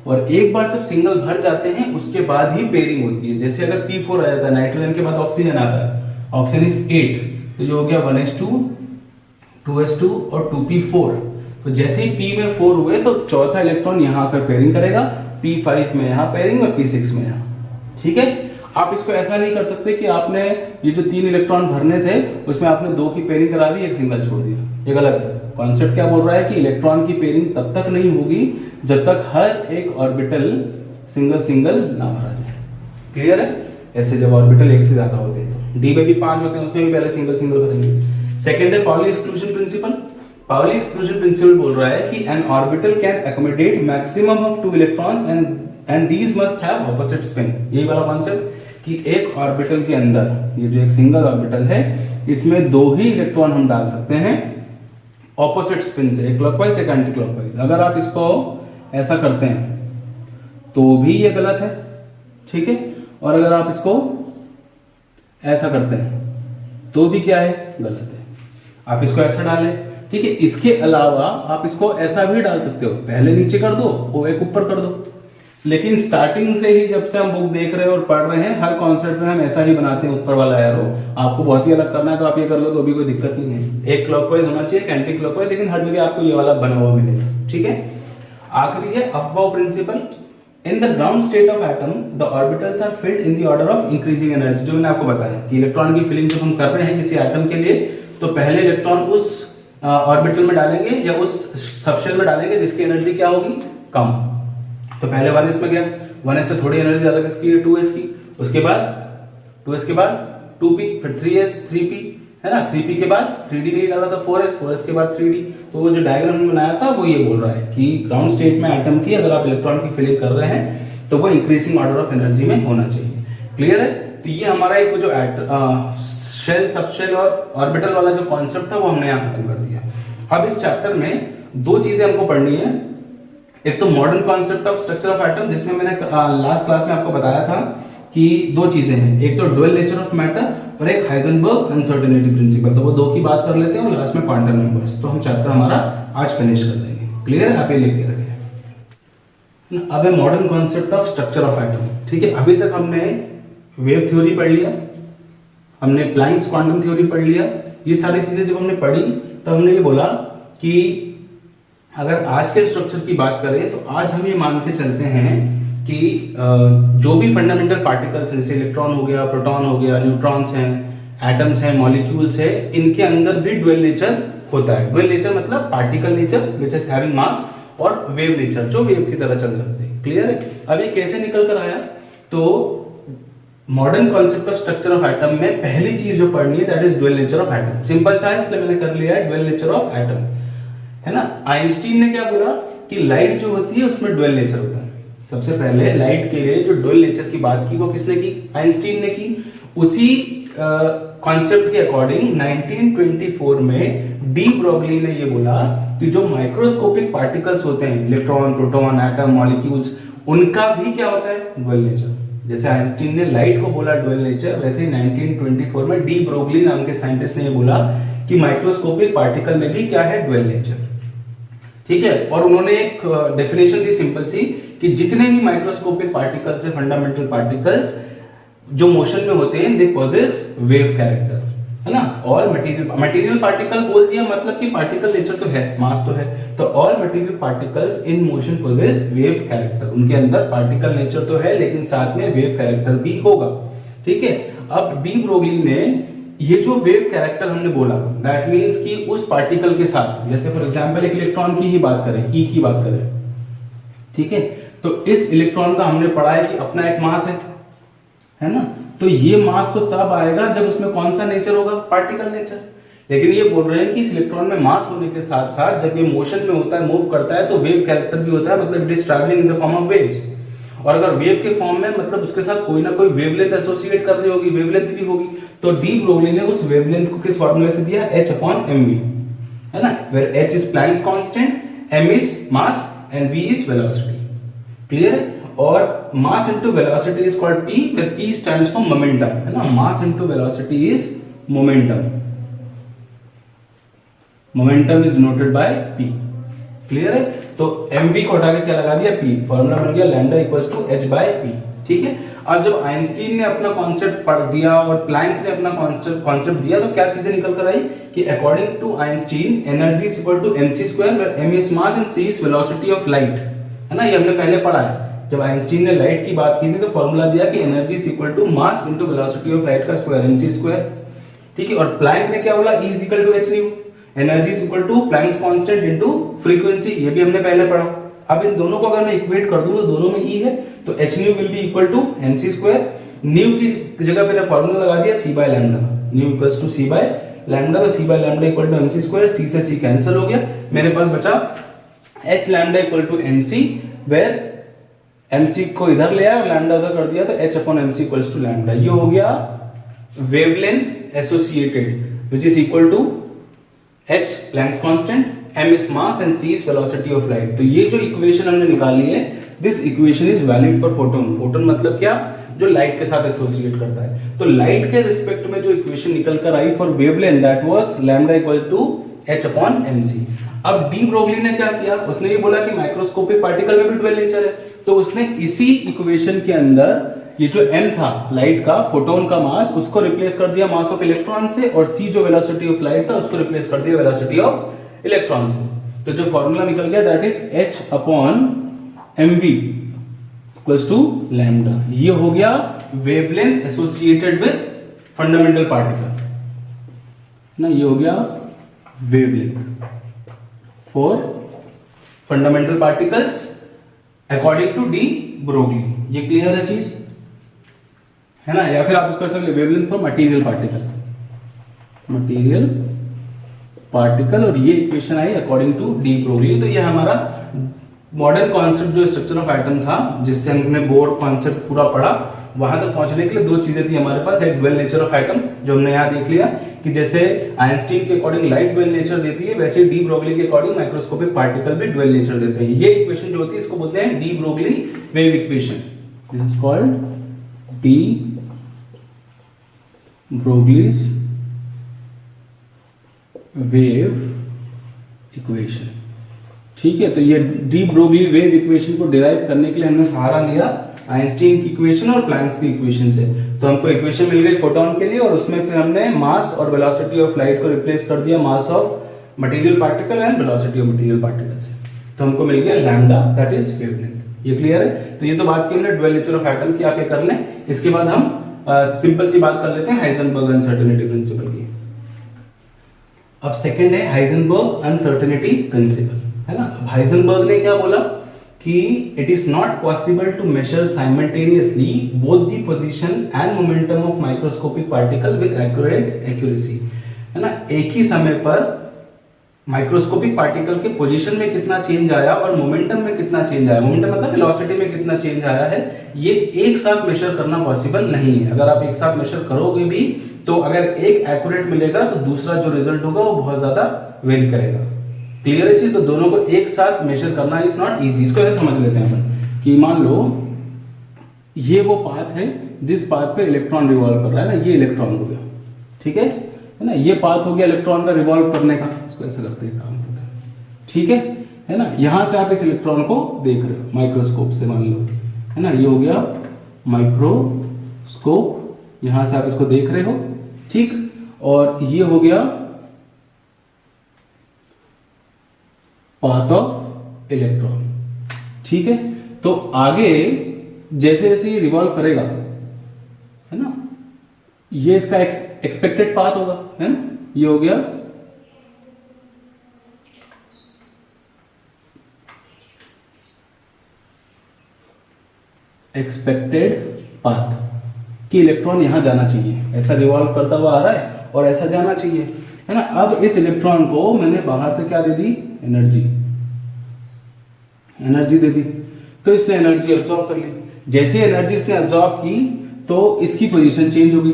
और एक बार जब सिंगल भर जाते हैं उसके बाद ही पेयरिंग होती है। जैसे अगर P4 आ जाता है नाइट्रोजन के बाद ऑक्सीजन आता है ऑक्सीजन इज 8 तो जो हो गया 1s2 2s2 और 2p4 तो जैसे ही P में 4 हुए तो चौथा इलेक्ट्रॉन यहाँ आकर पेयरिंग करेगा P5 में यहाँ पेयरिंग और P6 में यहाँ। ठीक है आप इसको ऐसा नहीं कर सकते कि आपने ये जो 3 इलेक्ट्रॉन भरने थे उसमें आपने 2 की पेयरिंग करा दी एक सिंगल छोड़ दिया ये गलत है। कॉन्सेप्ट क्या बोल रहा है कि इलेक्ट्रॉन की पेयरिंग तब तक नहीं होगी जब तक हर एक ऑर्बिटल सिंगल ना भरा जाए। क्लियर है ऐसे जब ऑर्बिटल एक से ज्यादा होते हैं तो डी में भी 5 होते हैं उसमें भी पहले सिंगल भरेंगे। सेकंड है Pauli exclusion principle. Pauli exclusion principle बोल रहा है कि an orbital can accommodate maximum of 2 electrons and these must have opposite spin. यही वाला कॉन्सेप्ट कि एक ऑर्बिटल के अंदर ये जो एक सिंगल ऑर्बिटल है इसमें 2 ही इलेक्ट्रॉन हम डाल सकते हैं ऑपोजिट स्पिन से एक क्लॉकवाइज एक एंटी क्लॉकवाइज। अगर आप इसको ऐसा करते हैं तो भी ये गलत है। ठीक है और अगर आप इसको ऐसा करते हैं तो भी क्या है गलत है। आप इसको ऐसा डालें ठीक है इसके अलावा आप इसको ऐसा भी डाल सकते हो पहले नीचे कर दो वो एक ऊपर कर दो लेकिन स्टार्टिंग से ही जब से हम बुक देख रहे हैं और पढ़ रहे हैं हर कॉन्सेप्ट में हम ऐसा ही बनाते हैं ऊपर वाला एरो। आपको बहुत ही अलग करना है तो आप ये कर लो तो भी कोई दिक्कत नहीं है। एक क्लॉकवाइज होना चाहिए एक एंटी क्लॉकवाइज लेकिन हर जगह आपको ये वाला बना हुआ मिलेगा। ठीक है आखिरी है Aufbau principle. In the ground state of atom the orbitals are filled in the order of increasing energy. जो मैंने आपको बताया कि इलेक्ट्रॉन की फिलिंग जब हम कर रहे हैं किसी एटम के लिए तो पहले इलेक्ट्रॉन उस ऑर्बिटल में डालेंगे या उस सबशेल में डालेंगे जिसकी एनर्जी क्या होगी कम। तो पहले 1s में गया 1s से थोड़ी एनर्जी ज्यादा किसकी है 2s की उसके बाद 2s के बाद 2p फिर 3s 3p है ना, 3p के बाद 3d नहीं डाला तो 4s के बाद 3d। तो वो जो डायग्राम हमने बनाया था वो ये बोल रहा है कि ग्राउंड स्टेट में एटम की अगर आप इलेक्ट्रॉन की फिलिंग कर रहे हैं तो वो इंक्रीजिंग ऑर्डर ऑफ एनर्जी में होना चाहिए। क्लियर है? तो ये हमारा एक जो शेल, सबशेल और ऑर्बिटल वाला जो कॉन्सेप्ट था वो हमने यहाँ खत्म कर दिया। अब इस चैप्टर में दो चीजें हमको पढ़नी है। एक तो modern concept of structure of atom, जिसमें मैंने लास्ट क्लास में आपको बताया था कि दो चीजें हैं, एक तो ड्यूअल नेचर ऑफ मैटर और एक हाइजेनबर्ग अनसर्टेनिटी प्रिंसिपल। तो वो दो की बात कर लेते हैं और लास्ट में क्वांटम नंबर्स। तो हम चैप्टर हमारा आज फिनिश कर देंगे। क्लियर है? आप ये लिख के रखें। अब है modern concept of structure of atom. ठीक है, अभी तक हमने वेव थ्योरी पढ़ लिया, हमने प्लैंक्स क्वांटम थ्योरी पढ़ लिया। ये सारी चीजें जब हमने पढ़ी तो हमने ये बोला कि अगर आज के स्ट्रक्चर की बात करें तो आज हम ये मान के चलते हैं कि जो भी फंडामेंटल पार्टिकल्स जैसे इलेक्ट्रॉन हो गया, प्रोटॉन हो गया, न्यूट्रॉन्स हैं, एटम्स हैं, मॉलिक्यूल्स हैं, इनके अंदर भी ड्यूअल नेचर होता है। ड्यूअल नेचर मतलब particle nature which is having mass और वेव नेचर जो वेव की तरह चल सकते हैं। क्लियर है? अब ये कैसे निकल कर आया? तो modern concept of structure of atom में पहली चीज जो पढ़नी है that is dual nature of atom. Simple सा है इसलिए मैंने कर लिया है ड्यूअल नेचर ऑफ एटम, है ना। आइंस्टीन ने क्या बोला कि लाइट जो होती है उसमें ड्यूअल नेचर होता है। सबसे पहले लाइट के लिए जो ड्यूअल नेचर की बात की वो किसने की? आइंस्टीन ने की। उसी कॉन्सेप्ट के अकॉर्डिंग 1924 में डी ब्रोगली ने ये बोला कि जो माइक्रोस्कोपिक पार्टिकल्स होते हैं, इलेक्ट्रॉन, प्रोटॉन, एटम, मॉलिक्यूल्स, उनका भी क्या होता है? Dual nature. जैसे आइंस्टीन ने लाइट को बोला ड्यूअल नेचर, वैसे ही 1924 में डी ब्रोगली नाम के साइंटिस्ट ने ये बोला कि माइक्रोस्कोपिक पार्टिकल में भी क्या है? Dual nature. ठीक है, और उन्होंने एक डेफिनेशन दी सिंपल सी कि जितने भी माइक्रोस्कोपिक पार्टिकल्स है, फंडामेंटल पार्टिकल्स जो मोशन में होते हैं, दे पॉजेस वेव कैरेक्टर, है ना। ऑल मटेरियल पार्टिकल बोल दिया मतलब कि पार्टिकल नेचर तो है, मास तो है, तो all material particles in motion possess wave character. उनके अंदर पार्टिकल नेचर तो है लेकिन साथ में वेव कैरेक्टर भी होगा। ठीक है, अब डी ब्रोगली ने ये जो वेव कैरेक्टर हमने बोला दैट मींस कि उस पार्टिकल के साथ, जैसे फॉर एग्जांपल एक इलेक्ट्रॉन की ही बात करें, ई की बात करें, ठीक है, तो इस इलेक्ट्रॉन का हमने पढ़ा है कि अपना एक मास है ना। तो ये मास तो तब आएगा जब उसमें कौन सा नेचर होगा? Particle nature. लेकिन ये बोल रहे हैं कि इस इलेक्ट्रॉन में मास होने के साथ साथ जब ये मोशन में होता है, मूव करता है, तो वेव कैरेक्टर भी होता है, मतलब it is travelling in the form of waves. और अगर वेव के फॉर्म में मतलब उसके साथ कोई ना कोई वेवलेंथ एसोसिएट कर रही होगी, वेवलेंथ भी होगी। तो डी ब्रोगली ने उस वेवलेंथ को किस फॉर्मूले से दिया? h/mv, है ना, where h is Planck's constant, m is mass and v is velocity. Clear है? और mass into velocity is called p, where p stands for momentum, है ना। Mass into velocity is momentum, momentum is noted by p। Clear है? तो mv को हटा के क्या लगा दिया? p। फॉर्मूला बन गया lambda equals to h by p। ठीक है, अब जब आइंस्टीन ने अपना कॉन्सेप्ट पढ़ दिया और प्लैंक ने अपना कॉन्सेप्ट दिया तो क्या चीजें निकल कर आई कि according to Einstein energy is equal to mc², where m is mass and c is velocity of light, है ना। ये हमने पहले पढ़ा है। जब आइंस्टीन ने लाइट की बात की थी तो फॉर्मूला दिया कि energy is equal to mass into velocity of light का स्क्वायर, mc²। ठीक है, और प्लैंक ने क्या बोला? E is equal to h nu, energy is equal to Planck's constant into frequency. ये भी हमने पहले पढ़ा। अब इन दोनों को अगर मैं इक्वेट कर दूं तो दोनों में E है, तो h nu will be equal to mc²। Nu की जगह फिर फॉर्मूला लगा दिया c by lambda, nu equals to c by lambda, तो c by lambda equal to mc², c से c कैंसिल हो गया, मेरे पास बचा h lambda equal to mc, where mc को इधर ले आया और लैम्डा उधर कर दिया, तो h/mc इक्वल्स टू लैम्डा। ये हो गया wavelength associated which is equal to h Planck's constant, m is mass and c is velocity of light. तो ये जो इक्वेशन हमने निकाली है, this equation is valid for photon. Photon मतलब क्या? जो लाइट के साथ एसोसिएट करता है। तो लाइट के रिस्पेक्ट में जो इक्वेशन निकल कर आई for wavelength that was lambda equal to h/mc। अब डी ब्रोगली ने क्या किया? उसने ये बोला कि माइक्रोस्कोपिक पार्टिकल में भी ड्यूअल नेचर है, तो उसने इसी इक्वेशन के अंदर ये जो m था लाइट का, फोटोन का मास, उसको रिप्लेस कर दिया मास ऑफ इलेक्ट्रॉन से, और c जो वेलोसिटी ऑफ लाइट था उसको रिप्लेस कर दिया वेलोसिटी ऑफ इलेक्ट्रॉन से। तो जो फॉर्मूला निकल गया that is h/mv equals to lambda. ये हो गया wavelength associated with fundamental particle ना, ये हो गया wavelength for fundamental particles according to de Broglie. ये क्लियर है चीज, है ना। या फिर आप उसको ऐसा wavelength for material particle, material particle, और ये इक्वेशन आई अकॉर्डिंग टू डी ब्रोगली। तो ये हमारा मॉडर्न कॉन्सेप्ट जो स्ट्रक्चर ऑफ एटम था, जिससे हमने बोर्ड कॉन्सेप्ट पूरा पढ़ा, वहां तक पहुंचने के लिए दो चीजें थी हमारे पास। एक ड्वेल नेचर ऑफ एटम, जो हमने यहाँ देख लिया कि जैसे आइंस्टीन के अकॉर्डिंग लाइट ड्वेल नेचर देती है, वैसे डी ब्रोगली के अकॉर्डिंग माइक्रोस्कोपिक पार्टिकल भी ड्वेल नेचर देते हैं। ये इक्वेशन जो होती है इसको बोलते हैं de Broglie wave equation. This is called D Broglie's wave equation. ठीक है, तो ये डी ब्रोगली वेव इक्वेशन को डिराइव करने के लिए हमने सहारा लिया आइंस्टीन की इक्वेशन और प्लैंक्स की इक्वेशन से। तो हमको इक्वेशन मिल गई फोटॉन के लिए, और उसमें फिर हमने मास और वेलोसिटी ऑफ लाइट को रिप्लेस कर दिया mass of material particle and velocity of material particle से। तो हमको मिल गया लैम्डा, दैट इज वेवलेंथ। ये क्लियर है? तो ये तो बात की हमने ड्वेल नेचर ऑफ एटम की, आप ये कर लें। इसके बाद हम सिंपल सी बात कर लेते हैं हाइजेनबर्ग अनसर्टेनिटी प्रिंसिपल की। अब सेकंड है हाइजेनबर्ग अनसर्टेनिटी प्रिंसिपल, है ना। अब हाइजेनबर्ग ने क्या बोला कि it is not possible to measure simultaneously both the position and momentum of microscopic particle with accurate accuracy, है ना। एक ही समय पर माइक्रोस्कोपिक पार्टिकल के पोजीशन में कितना चेंज आया और मोमेंटम में कितना चेंज आया, मोमेंटम मतलब वेलोसिटी में कितना चेंज आया है, ये एक साथ मेजर करना पॉसिबल नहीं है। अगर आप एक साथ मेजर करोगे भी तो अगर एक एक्यूरेट मिलेगा तो दूसरा जो रिजल्ट होगा वो बहुत ज्यादा वेरी करेगा। क्लियर है चीज? तो दोनों को एक साथ मेजर करना इज नॉट इजी। इसको ऐसे समझ लेते हैं अपन कि मान लो ये वो पाथ है जिस पाथ पे इलेक्ट्रॉन रिवॉल्व कर रहा है ना, ये इलेक्ट्रॉन हो गया, ठीक है ना। ये पाथ हो गया इलेक्ट्रॉन का रिवॉल्व करने का। इसको ऐसे करते हैं, काम करते हैं, ठीक है ना। यहां से आप इस इलेक्ट्रॉन को देख रहे हो माइक्रोस्कोप से, मान लो, है ना। ये हो गया माइक्रोस्कोप, यहां से आप इसको देख रहे हो, ठीक। और ये हो गया पाथ ऑफ इलेक्ट्रॉन, ठीक है। तो आगे जैसे जैसे ये रिवॉल्व करेगा, है ना, ये इसका एक्सपेक्टेड पाथ होगा, है ना। ये हो गया एक्सपेक्टेड पाथ कि इलेक्ट्रॉन यहां जाना चाहिए, ऐसा रिवॉल्व करता हुआ आ रहा है और ऐसा जाना चाहिए, है ना। अब इस इलेक्ट्रॉन को मैंने बाहर से क्या दे दी, एनर्जी दे दी, तो इसने एनर्जी एब्जॉर्ब कर ली। जैसे एनर्जी इसने एब्जॉर्ब की तो इसकी पोजीशन चेंज हो गई,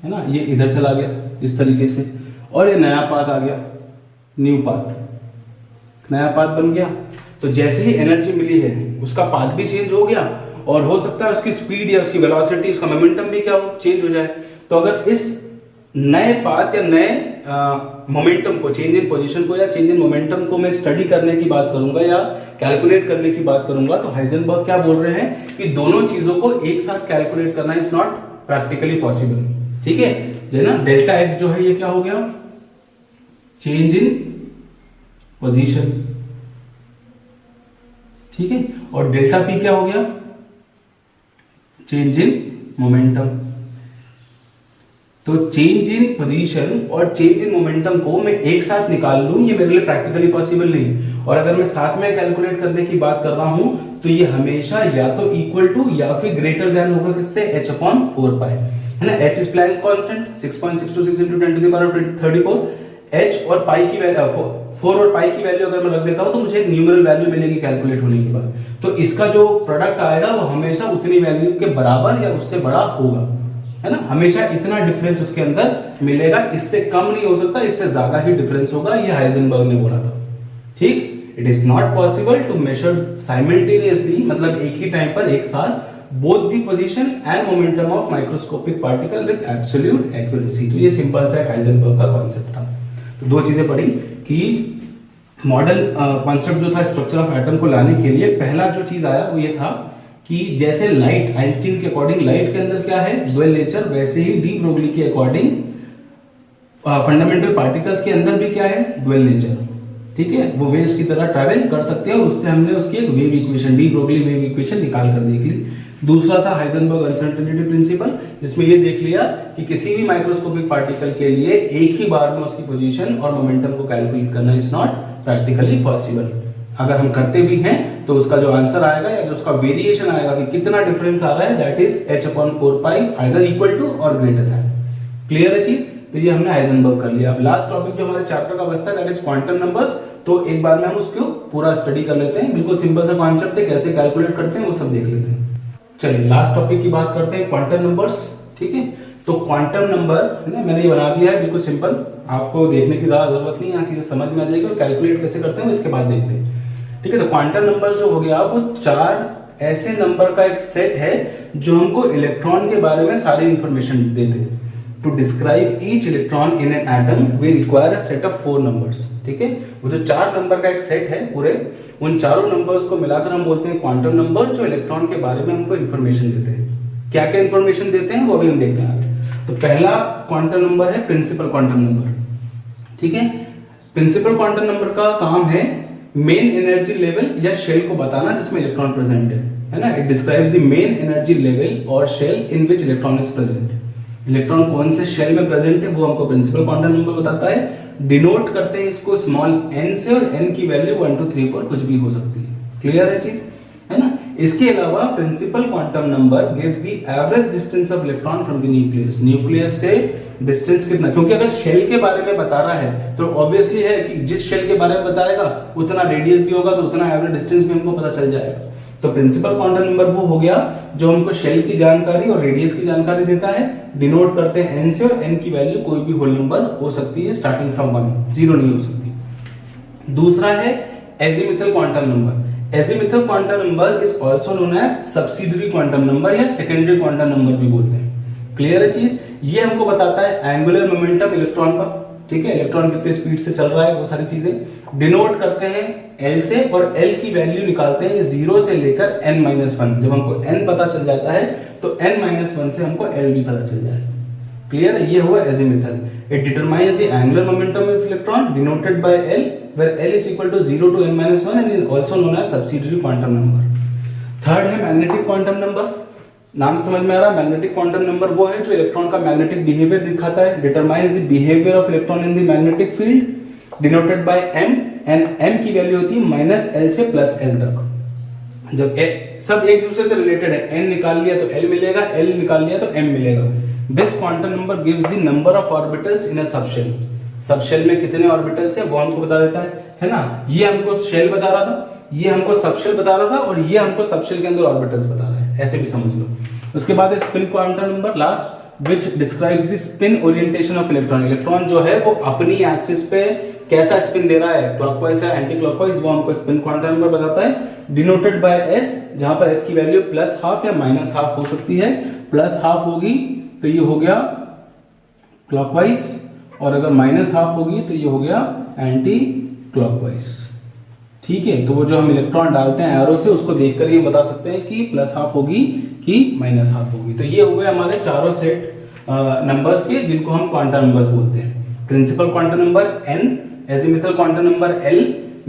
है ना। ये इधर चला गया इस तरीके से, और ये नया पाथ आ गया, न्यू पाथ, नया पाथ बन गया। तो जैसे ही एनर्जी मिली है उसका पाथ भी चेंज हो गया, और हो सकता है उसकी स्पीड या उसकी वेलोसिटी, उसका मोमेंटम भी क्या हो, चेंज हो जाए। तो अगर इस नए पाथ या नए मोमेंटम को, चेंज इन पोजीशन को या चेंज इन मोमेंटम को मैं स्टडी करने की बात करूंगा या कैलकुलेट करने की बात करूंगा, तो हाइजेनबर्ग क्या बोल रहे हैं कि दोनों चीजों को एक साथ कैलकुलेट करना इज नॉट प्रैक्टिकली पॉसिबल, ठीक है। जो ना डेल्टा एक्स जो है ये क्या हो गया, चेंज इन पोजीशन, ठीक है। और डेल्टा पी क्या हो गया, चेंज इन मोमेंटम। तो चेंज इन पोजीशन और चेंज इन मोमेंटम को मैं एक साथ निकाल लूं, ये मेरे लिए प्रैक्टिकली पॉसिबल नहीं। और अगर मैं साथ में कैलकुलेट करने की बात कर रहा हूं तो ये हमेशा या तो इक्वल टू या फिर ग्रेटर देन होगा किससे, h/4 पाई, है ना। h is Planck's constant 6.626 × 10⁻34। h और पाई की वैल्यू 4 और पाई की वैल्यू अगर मैं रख देता हूं तो मुझे एक न्यूमेरल वैल्यू मिलेगी कैलकुलेट होने के बाद। तो इसका जो प्रोडक्ट आएगा वो हमेशा उतनी वैल्यू के बराबर या उससे बड़ा होगा, है ना। हमेशा इतना डिफरेंस उसके अंदर मिलेगा, इससे कम नहीं हो सकता, इससे ज्यादा ही डिफरेंस होगा। ये हाइजेनबर्ग ने बोला था, ठीक। It is not possible to measure simultaneously, मतलब एक ही टाइम पर एक साथ, both the position and momentum of microscopic particle with absolute accuracy। तो ये सिंपल सा हाइजेनबर्ग का कॉन्सेप्ट था। तो दो चीजें पढ़ी कि मॉडर्न कॉन्सेप्ट जो था स्ट्रक्चर ऑफ एटम को लाने के लिए, पहला जो चीज आया वो ये था कि जैसे लाइट, आइंस्टीन के अकॉर्डिंग लाइट के अंदर क्या है, ड्वेल नेचर, वैसे ही डी ब्रोगली के अकॉर्डिंग फंडामेंटल पार्टिकल्स के अंदर भी क्या है, ड्वेल नेचर, ठीक है। वो वेव्स की तरह ट्रैवल कर सकते हैं, और उससे हमने उसकी एक wave equation, de Broglie wave equation निकाल कर देख ली। दूसरा था हाइजेनबर्ग अनसर्टेनिटी प्रिंसिपल, जिसमें ये देख लिया कि किसी भी माइक्रोस्कोपिक पार्टिकल के लिए एक ही बार में उसकी पोजीशन और मोमेंटम को कैलकुलेट करना इज नॉट प्रैक्टिकली पॉसिबल। अगर हम करते भी हैं तो उसका जो आंसर आएगा या जो उसका वेरिएशन आएगा कि कितना डिफरेंस आ रहा है, that is h/4 pi either equal to और ग्रेटर देन। क्लियर है चीज? तो ये हमने हाइजेनबर्ग कर लिया। अब लास्ट टॉपिक जो हमारे चैप्टर का बचता है दैट इज क्वांटम नंबर्स। तो एक बार में हम उसको पूरा स्टडी कर लेते हैं, बिल्कुल सिंपल सा कॉन्सेप्ट है, कैसे कैलकुलेट करते हैं वो सब देख लेते हैं। चलिए लास्ट टॉपिक की बात करते हैं, क्वांटम नंबर्स। ठीक है, तो क्वांटम नंबर है ना, मैंने ये बना दिया है बिल्कुल सिंपल, आपको देखने की ज्यादा जरूरत नहीं है, चीजें समझ में आ जाएगी और कैलकुलेट कैसे करते हैं इसके बाद देखते हैं। ठीक है, तो क्वांटम नंबर जो हो गया वो 4 ऐसे नंबर का एक सेट है जो हमको इलेक्ट्रॉन के बारे में सारी इंफॉर्मेशन देते हैं। To describe each electron in an atom we require a set of 4 numbers. ठीक है, वो जो 4 नंबर का एक सेट है पूरे, उन चारों नंबर्स को मिलाकर हम बोलते हैं क्वांटम नंबर, जो इलेक्ट्रॉन के बारे में हमको इंफॉर्मेशन देते हैं। क्या क्या इंफॉर्मेशन देते हैं वो अभी हम देखते हैं। तो पहला क्वांटम नंबर है प्रिंसिपल क्वांटम नंबर। ठीक है, प्रिंसिपल क्वांटम नंबर का काम है मेन एनर्जी लेवल या शेल को बताना जिसमें इलेक्ट्रॉन प्रेजेंट है ना। It describes the main energy level और shell in which electron is present. Electron कौन से शेल में प्रेजेंट है वो हमको प्रिंसिपल क्वांटम नंबर बताता है। डिनोट करते हैं इसको स्मॉल n से, और n की वैल्यू 1 2 3 4 कुछ भी हो सकती है। क्लियर है चीज, है ना। इसके अलावा principal quantum number gives the average distance of electron from the nucleus. Nucleus से डिस्टेंस कितना, क्योंकि अगर शेल के बारे में बता रहा है तो ऑब्वियसली है कि जिस शेल के बारे में बताएगा उतना रेडियस भी होगा, तो उतना एवरेज डिस्टेंस भी हमको पता चल जाएगा। तो प्रिंसिपल क्वांटम नंबर वो हो गया जो हमको शेल की जानकारी और रेडियस की जानकारी देता है। डिनोट करते हैं n से, और n की वैल्यू कोई भी होल नंबर हो सकती है स्टार्टिंग फ्रॉम 1, 0 नहीं हो सकती। दूसरा है azimuthal quantum number. Azimuthal quantum number is also known as subsidiary quantum number या सेकेंडरी क्वांटम नंबर भी बोलते हैं। क्लियर है चीज, ये हमको बताता है एंगुलर मोमेंटम इलेक्ट्रॉन का। ठीक है, इलेक्ट्रॉन कितने स्पीड से चल रहा है वो सारी चीजें। डिनोट करते हैं L से, और L की वैल्यू निकालते हैं 0 से लेकर n-1। जब हमको n पता चल जाता है तो n-1 से हमको L भी पता चल जाएगा। क्लियर है, ये हुआ azimuthal. It determines the angular momentum of electron denoted by L, where L is equal to 0 to n-1 and is also known as subsidiary quantum number। Third है मैग्नेटिक क्वांटम नंबर। नाम से समझ में आ रहा है, मैग्नेटिक क्वांटम नंबर वो है जो इलेक्ट्रॉन का मैग्नेटिक बिहेवियर दिखाता है। Determines the behaviour of electron in the magnetic field denoted by m, and m की वैल्यू होती है -L से +L तक। जब सब एक दूसरे से रिलेटेड है, n निकाल लिया तो L मिलेगा, L निकाल लिया तो m मिलेगा। This quantum number gives the number of orbitals in a subshell. Subshell में कितने ऑर्बिटल्स है वो हमको बता देता है ना। ये हमको शेल बता रहा था, ये हमको सबशेल बता रहा था, और ये हमको सबशेल के अंदर ऑर्बिटल्स बता रहा है, ऐसे भी समझ लो। उसके बाद है spin quantum number last, which describes the spin orientation of electron। Electron जो है वो अपनी एक्सिस पे कैसा स्पिन दे रहा है, क्लॉकवाइज या एंटी क्लॉकवाइज, वो हमको स्पिन क्वांटम नंबर बताता है। डिनोटेड बाय s, जहां पर s की वैल्यू +½ या -½ हो सकती है। +½ होगी तो ये हो गया क्लॉकवाइज, और अगर -½ होगी तो ये हो गया एंटी क्लॉकवाइज। ठीक है, तो वो जो हम इलेक्ट्रॉन डालते हैं एरो से, उसको देखकर ये बता सकते हैं कि +½ होगी कि -½ होगी। तो ये हो गए हमारे चारों सेट नंबर्स के जिनको हम क्वांटम नंबर्स बोलते हैं। Principal quantum number n, azimuthal quantum number L,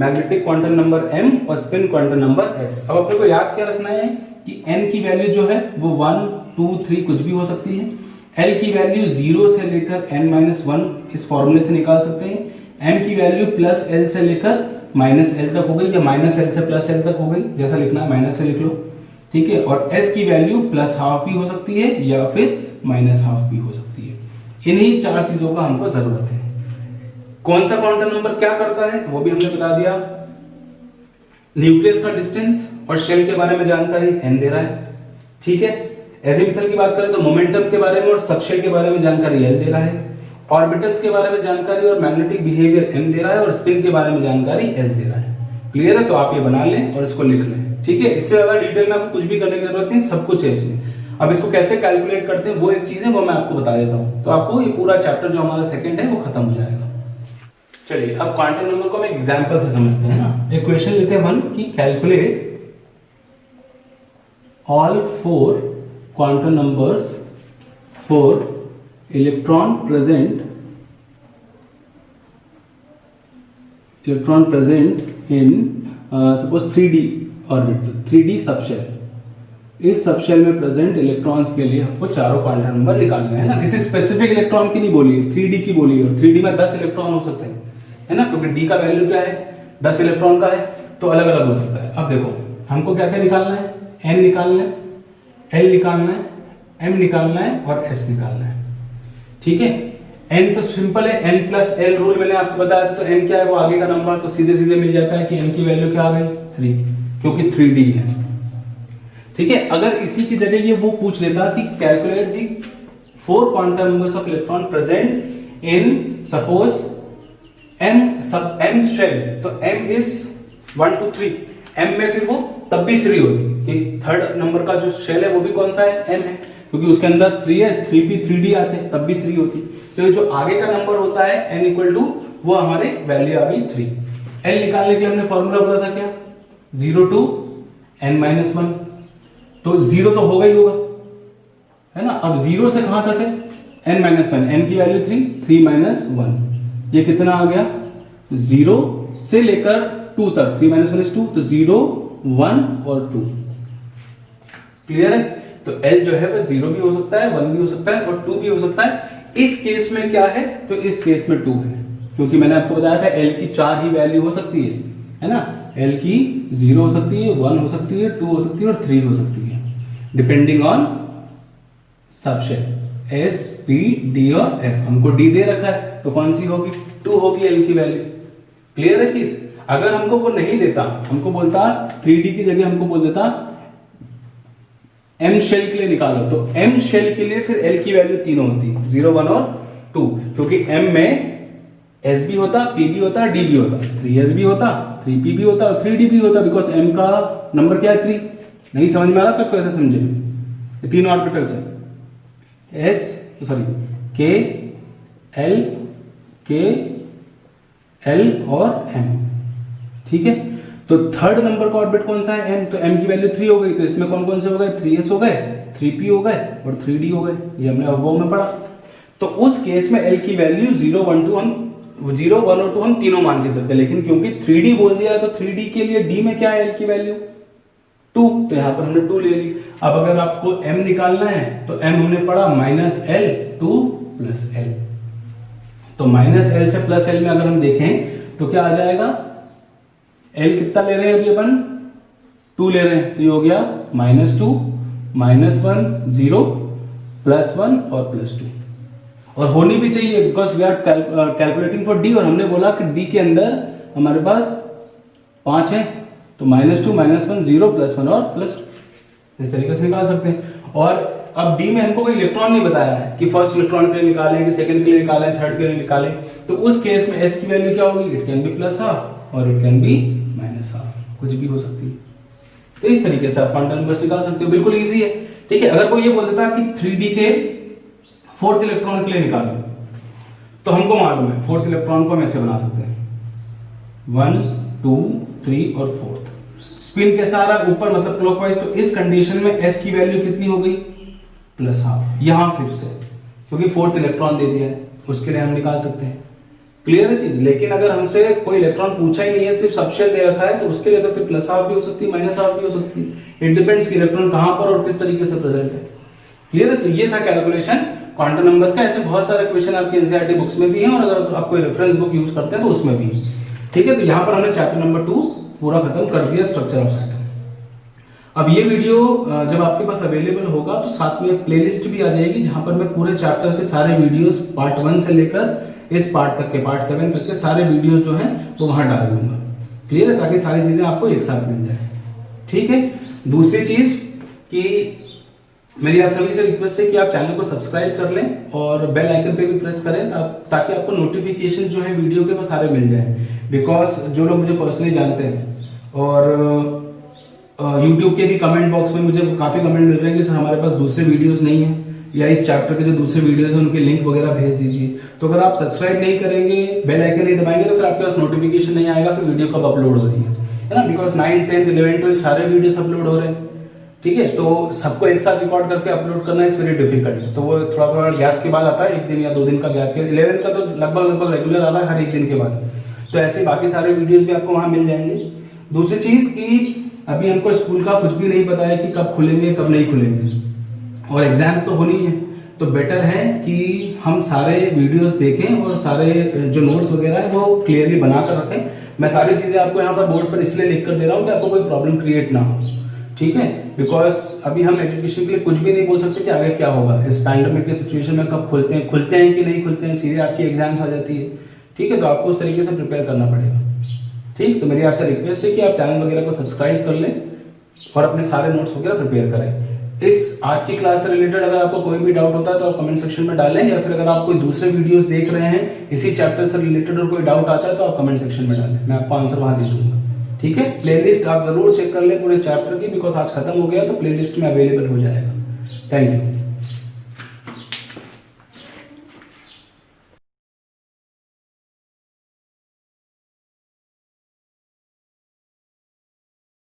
magnetic quantum number m, और स्पिन क्वांटम नंबर s। अब अपने को याद क्या रखना है कि n की वैल्यू जो है वो 1 2 3 कुछ भी हो सकती है। L की वैल्यू 0 से लेकर n-1 इस फॉर्मूले से निकाल सकते हैं। m की वैल्यू +L से लेकर -L तक हो गई, या -L से +L तक हो गई, जैसा लिखना है माइनस से लिख लो। ठीक है, और s की वैल्यू +½ भी हो सकती है या फिर -½ भी हो सकती है। इन्हीं 4 चीजों का हमको जरूरत है। कौन सा क्वांटम नंबर क्या करता है वो भी हमने बता दिया। न्यूक्लियस का डिस्टेंस और शेल के बारे में जानकारी n दे रहा है। ठीक है, एजीमुथल की बात करें तो मोमेंटम के बारे में और सबशेल के बारे में जानकारी L दे रहा है। ऑर्बिटल्स के बारे में जानकारी और मैग्नेटिक बिहेवियर m दे रहा है, और स्पिन के बारे में जानकारी s दे रहा है। क्लियर है, तो आप ये बना लें और इसको लिख लें। ठीक है, इससे ज्यादा डिटेल में आपको कुछ भी करने की जरूरत नहीं, सब कुछ है इसमें। अब इसको कैसे कैलकुलेट करते हैं वो एक चीज है, वो मैं आपको बता देता हूं, तो आपको ये पूरा चैप्टर जो हमारा सेकंड है वो खत्म हो जाएगा। चलिए अब क्वांटम नंबर को हम एक एग्जांपल से समझते हैं ना। एक क्वेश्चन लेते हैं 1 कि calculate all 4 quantum numbers for electron present in suppose 3D orbital, 3D subshell. इस सबशेल में प्रेजेंट इलेक्ट्रॉन्स के लिए हमको चारों क्वांटम नंबर निकालने हैं ना। किसी स्पेसिफिक इलेक्ट्रॉन की नहीं बोली है, 3D की बोली है। 3D में 10 इलेक्ट्रॉन हो सकते हैं, है ना, क्योंकि D का वैल्यू क्या है 10 इलेक्ट्रॉन का है, तो अलग अलग हो सकता है। अब देखो हमको क्या क्या निकालना है, N निकालना है, L निकालना है, M निकालना है और S निकालना है। ठीक है, n तो सिंपल है, n प्लस l रूल मैंने आपको बताया था, तो n क्या है वो आगे का नंबर, तो सीधे सीधे मिल जाता है कि n की वैल्यू क्या आ गई 3, क्योंकि 3d है। ठीक है, अगर इसी की जगह ये वो पूछ लेता कि calculate the 4 quantum numbers of electron present in suppose m shell, तो m इज 1 2 3, m में फिर वो तब भी 3 होती कि थर्ड नंबर का जो शेल है वो भी कौन सा है, m है, क्योंकि उसके अंदर 3s 3p 3d आते हैं, तब भी 3 होती। तो ये जो आगे का नंबर होता है n इक्वल टू, वो हमारे वैल्यू आ गई 3। l निकालने के लिए हमने फॉर्मूला बोला था क्या, 0 टू n-1, तो 0 तो होगा ही होगा, है ना। अब 0 से कहां तक है, n-1, n की वैल्यू 3, 3 माइनस 1, ये कितना आ गया, 0 से लेकर 2 तक, 3 माइनस 1 इज 2, तो 0 1 और 2। क्लियर है, तो l जो है वह 0 भी हो सकता है, 1 भी हो सकता है और 2 भी हो सकता है। इस केस में क्या है, तो इस केस में 2 है, क्योंकि मैंने आपको बताया था l की 4 ही वैल्यू हो सकती है ना। l की 0 हो सकती है, 1 हो सकती है, 2 हो सकती है और 3 हो सकती है, depending on subshell S, P, D और F। हमको D दे रखा है, तो कौन सी होगी, 2 होगी l की वैल्यू। क्लियर है चीज। अगर हमको वो नहीं देता, हमको बोलता 3D की जगह हमको बोल देता m शेल के लिए निकालो, तो m शेल के लिए फिर l की वैल्यू तीनों होती, 0 1 और 2, क्योंकि m में s भी होता, p भी होता, d भी होता, 3s भी होता, 3p भी होता और 3d भी होता, बिकॉज m का नंबर क्या है 3। नहीं समझ में आ रहा तो इसको ऐसे समझे, ये तीन ऑर्बिटल्स है, k l और m। ठीक है, तो थर्ड नंबर का ऑर्बिट कौन सा है, m, तो m की वैल्यू 3 हो गई, तो इसमें कौन कौन से हो गए, 3s हो गए, 3p हो गए और 3d हो गए, ये हमने अबव में पढ़ा। तो उस केस में l की वैल्यू 0 1 2 हम 0 1 और 2 हम तीनों मान के चलते, लेकिन क्योंकि 3d बोल दिया है तो 3d के लिए d में क्या है l की वैल्यू 2, तो यहां पर हमने 2 ले ली। अब अगर आपको m निकालना है तो m हमने पढ़ा -l 2 + l, तो -l से +l में अगर हम देखें तो क्या आ जाएगा, l कितना ले रहे हैं अभी अपन 2 ले रहे हैं, तो ये हो गया -2 -1 0 +1 और +2, और होनी भी चाहिए because we are calculating for d, और हमने बोला कि d के अंदर हमारे पास 5 है, तो -2 -1 0 +1 और +2, इस तरीके से निकाल सकते हैं। और अब d में हमको कोई इलेक्ट्रॉन नहीं बताया है कि फर्स्ट इलेक्ट्रॉन के लिए निकालें कि सेकंड के लिए निकालें, थर्ड के लिए निकालें, तो उस केस में s की वैल्यू क्या होगी, इट कैन बी +½ और इट कैन बी -½ कुछ भी हो सकती है। तो इस तरीके से आप क्वांटम नंबर्स निकाल सकते हो, बिल्कुल इजी है। ठीक है, अगर कोई ये बोल देता कि 3d के फोर्थ इलेक्ट्रॉन के लिए निकालो, तो हमको मालूम है फोर्थ इलेक्ट्रॉन को हम ऐसे बना सकते हैं 1 2 3 और 4th, स्पिन कैसा आ रहा है ऊपर, मतलब क्लॉकवाइज, तो इस कंडीशन में s की वैल्यू कितनी हो गई +½ यहां फिर से, क्योंकि फोर्थ इलेक्ट्रॉन दे दिया है, उसके लिए हम निकाल सकते हैं। क्लियर है चीज। लेकिन अगर हमसे कोई इलेक्ट्रॉन पूछा ही नहीं है, सिर्फ सबशेल दे रखा है, तो उसके लिए तो फिर +½ भी हो सकती है, -½ भी हो सकती है, इट डिपेंड्स कि इलेक्ट्रॉन कहां पर और किस तरीके से प्रेजेंट है। क्लियर है, तो ये था कैलकुलेशन क्वांटम नंबर्स का। ऐसे बहुत सारे क्वेश्चन आपके एनसीईआरटी बुक्स में भी हैं, और अगर आप कोई रेफरेंस बुक यूज करते हैं तो उसमें भी। ठीक है, तो यहाँ पर हमने चैप्टर नंबर 2 पूरा खत्म कर दिया, स्ट्रक्चर ऑफ एटम। अब ये वीडियो जब आपके पास अवेलेबल होगा तो साथ में प्लेलिस्ट भी आ जाएगी, जहां पर मैं पूरे चैप्टर के सारे वीडियोस पार्ट 1 से लेकर इस पार्ट तक के, पार्ट 7 तक के सारे वीडियोस जो हैं वो वहां डाल दूंगा। क्लियर है, ताकि सारी चीजें आपको एक साथ मिल जाए। ठीक है, दूसरी चीज कि मेरी आप सभी से रिक्वेस्ट है कि आप चैनल को सब्सक्राइब कर लें और बेल आइकन पे भी प्रेस करें, ताकि आपको नोटिफिकेशन जो है वीडियो के वो सारे मिल जाएं। बिकॉज जो लोग मुझे पर्सनली जानते हैं और YouTube के भी कमेंट बॉक्स में मुझे काफ़ी कमेंट मिल रहे हैं कि सर हमारे पास दूसरे वीडियोस नहीं हैं, या इस चैप्टर के जो दूसरे वीडियोस हैं उनके लिंक वगैरह भेज दीजिए। तो अगर आप सब्सक्राइब नहीं करेंगे, बेल आइकन नहीं दबाएंगे, तो फिर आपके पास नोटिफिकेशन नहीं आएगा कि वीडियो कब अपलोड हो रही है ना। Because 9th 10th 11th 12th सारे वीडियोस अपलोड हो रहे हैं। ठीक है, तो सबको एक साथ रिकॉर्ड करके अपलोड करना इज वेरी डिफिकल्ट, तो वो थोड़ा थोड़ा गैप के बाद आता है, 1 दिन या 2 दिन का गैप के। 11th का तो लगभग रेगुलर आ रहा है, हर 1 दिन के बाद। तो ऐसे बाकी सारे वीडियोस भी आपको वहां मिल जाएंगे। दूसरी चीज कि अभी हमको स्कूल का कुछ भी नहीं पता है कि कब खुलेंगे कब नहीं खुलेंगे, और एग्जाम्स तो होनी है, तो बेटर है कि हम सारे वीडियोस देखें और सारे जो नोट्स वगैरह है वो क्लियरली बना कर रखें। मैं सारी चीजें आपको यहाँ पर बोर्ड पर इसलिए लिख कर दे रहा हूँ कि आपको कोई प्रॉब्लम क्रिएट ना हो। ठीक है, बिकॉज अभी हम एजुकेशन के लिए कुछ भी नहीं बोल सकते कि आगे क्या होगा इस पैंडेमिक के सिचुएशन में, कब खुलते हैं कि नहीं खुलते हैं, सीधे आपकी एग्जाम्स आ जाती है। ठीक है, तो आपको उस तरीके से प्रिपेयर करना पड़ेगा। ठीक, तो मेरी आपसे रिक्वेस्ट है कि आप चैनल वगैरह को सब्सक्राइब कर लें और अपने सारे नोट्स वगैरह प्रिपेयर करें। इस आज की क्लास से रिलेटेड अगर आपको कोई भी डाउट होता है तो आप कमेंट सेक्शन में डालें, या फिर अगर आप कोई दूसरे वीडियोस देख रहे हैं इसी चैप्टर से रिलेटेड और कोई डाउट आता है तो आप कमेंट सेक्शन में डालें, मैं आपको आंसर वहां दे दूंगा। ठीक है, प्लेलिस्ट आप जरूर चेक कर लें पूरे चैप्टर की, बिकॉज आज खत्म हो गया तो प्लेलिस्ट में अवेलेबल हो जाएगा। Thank you.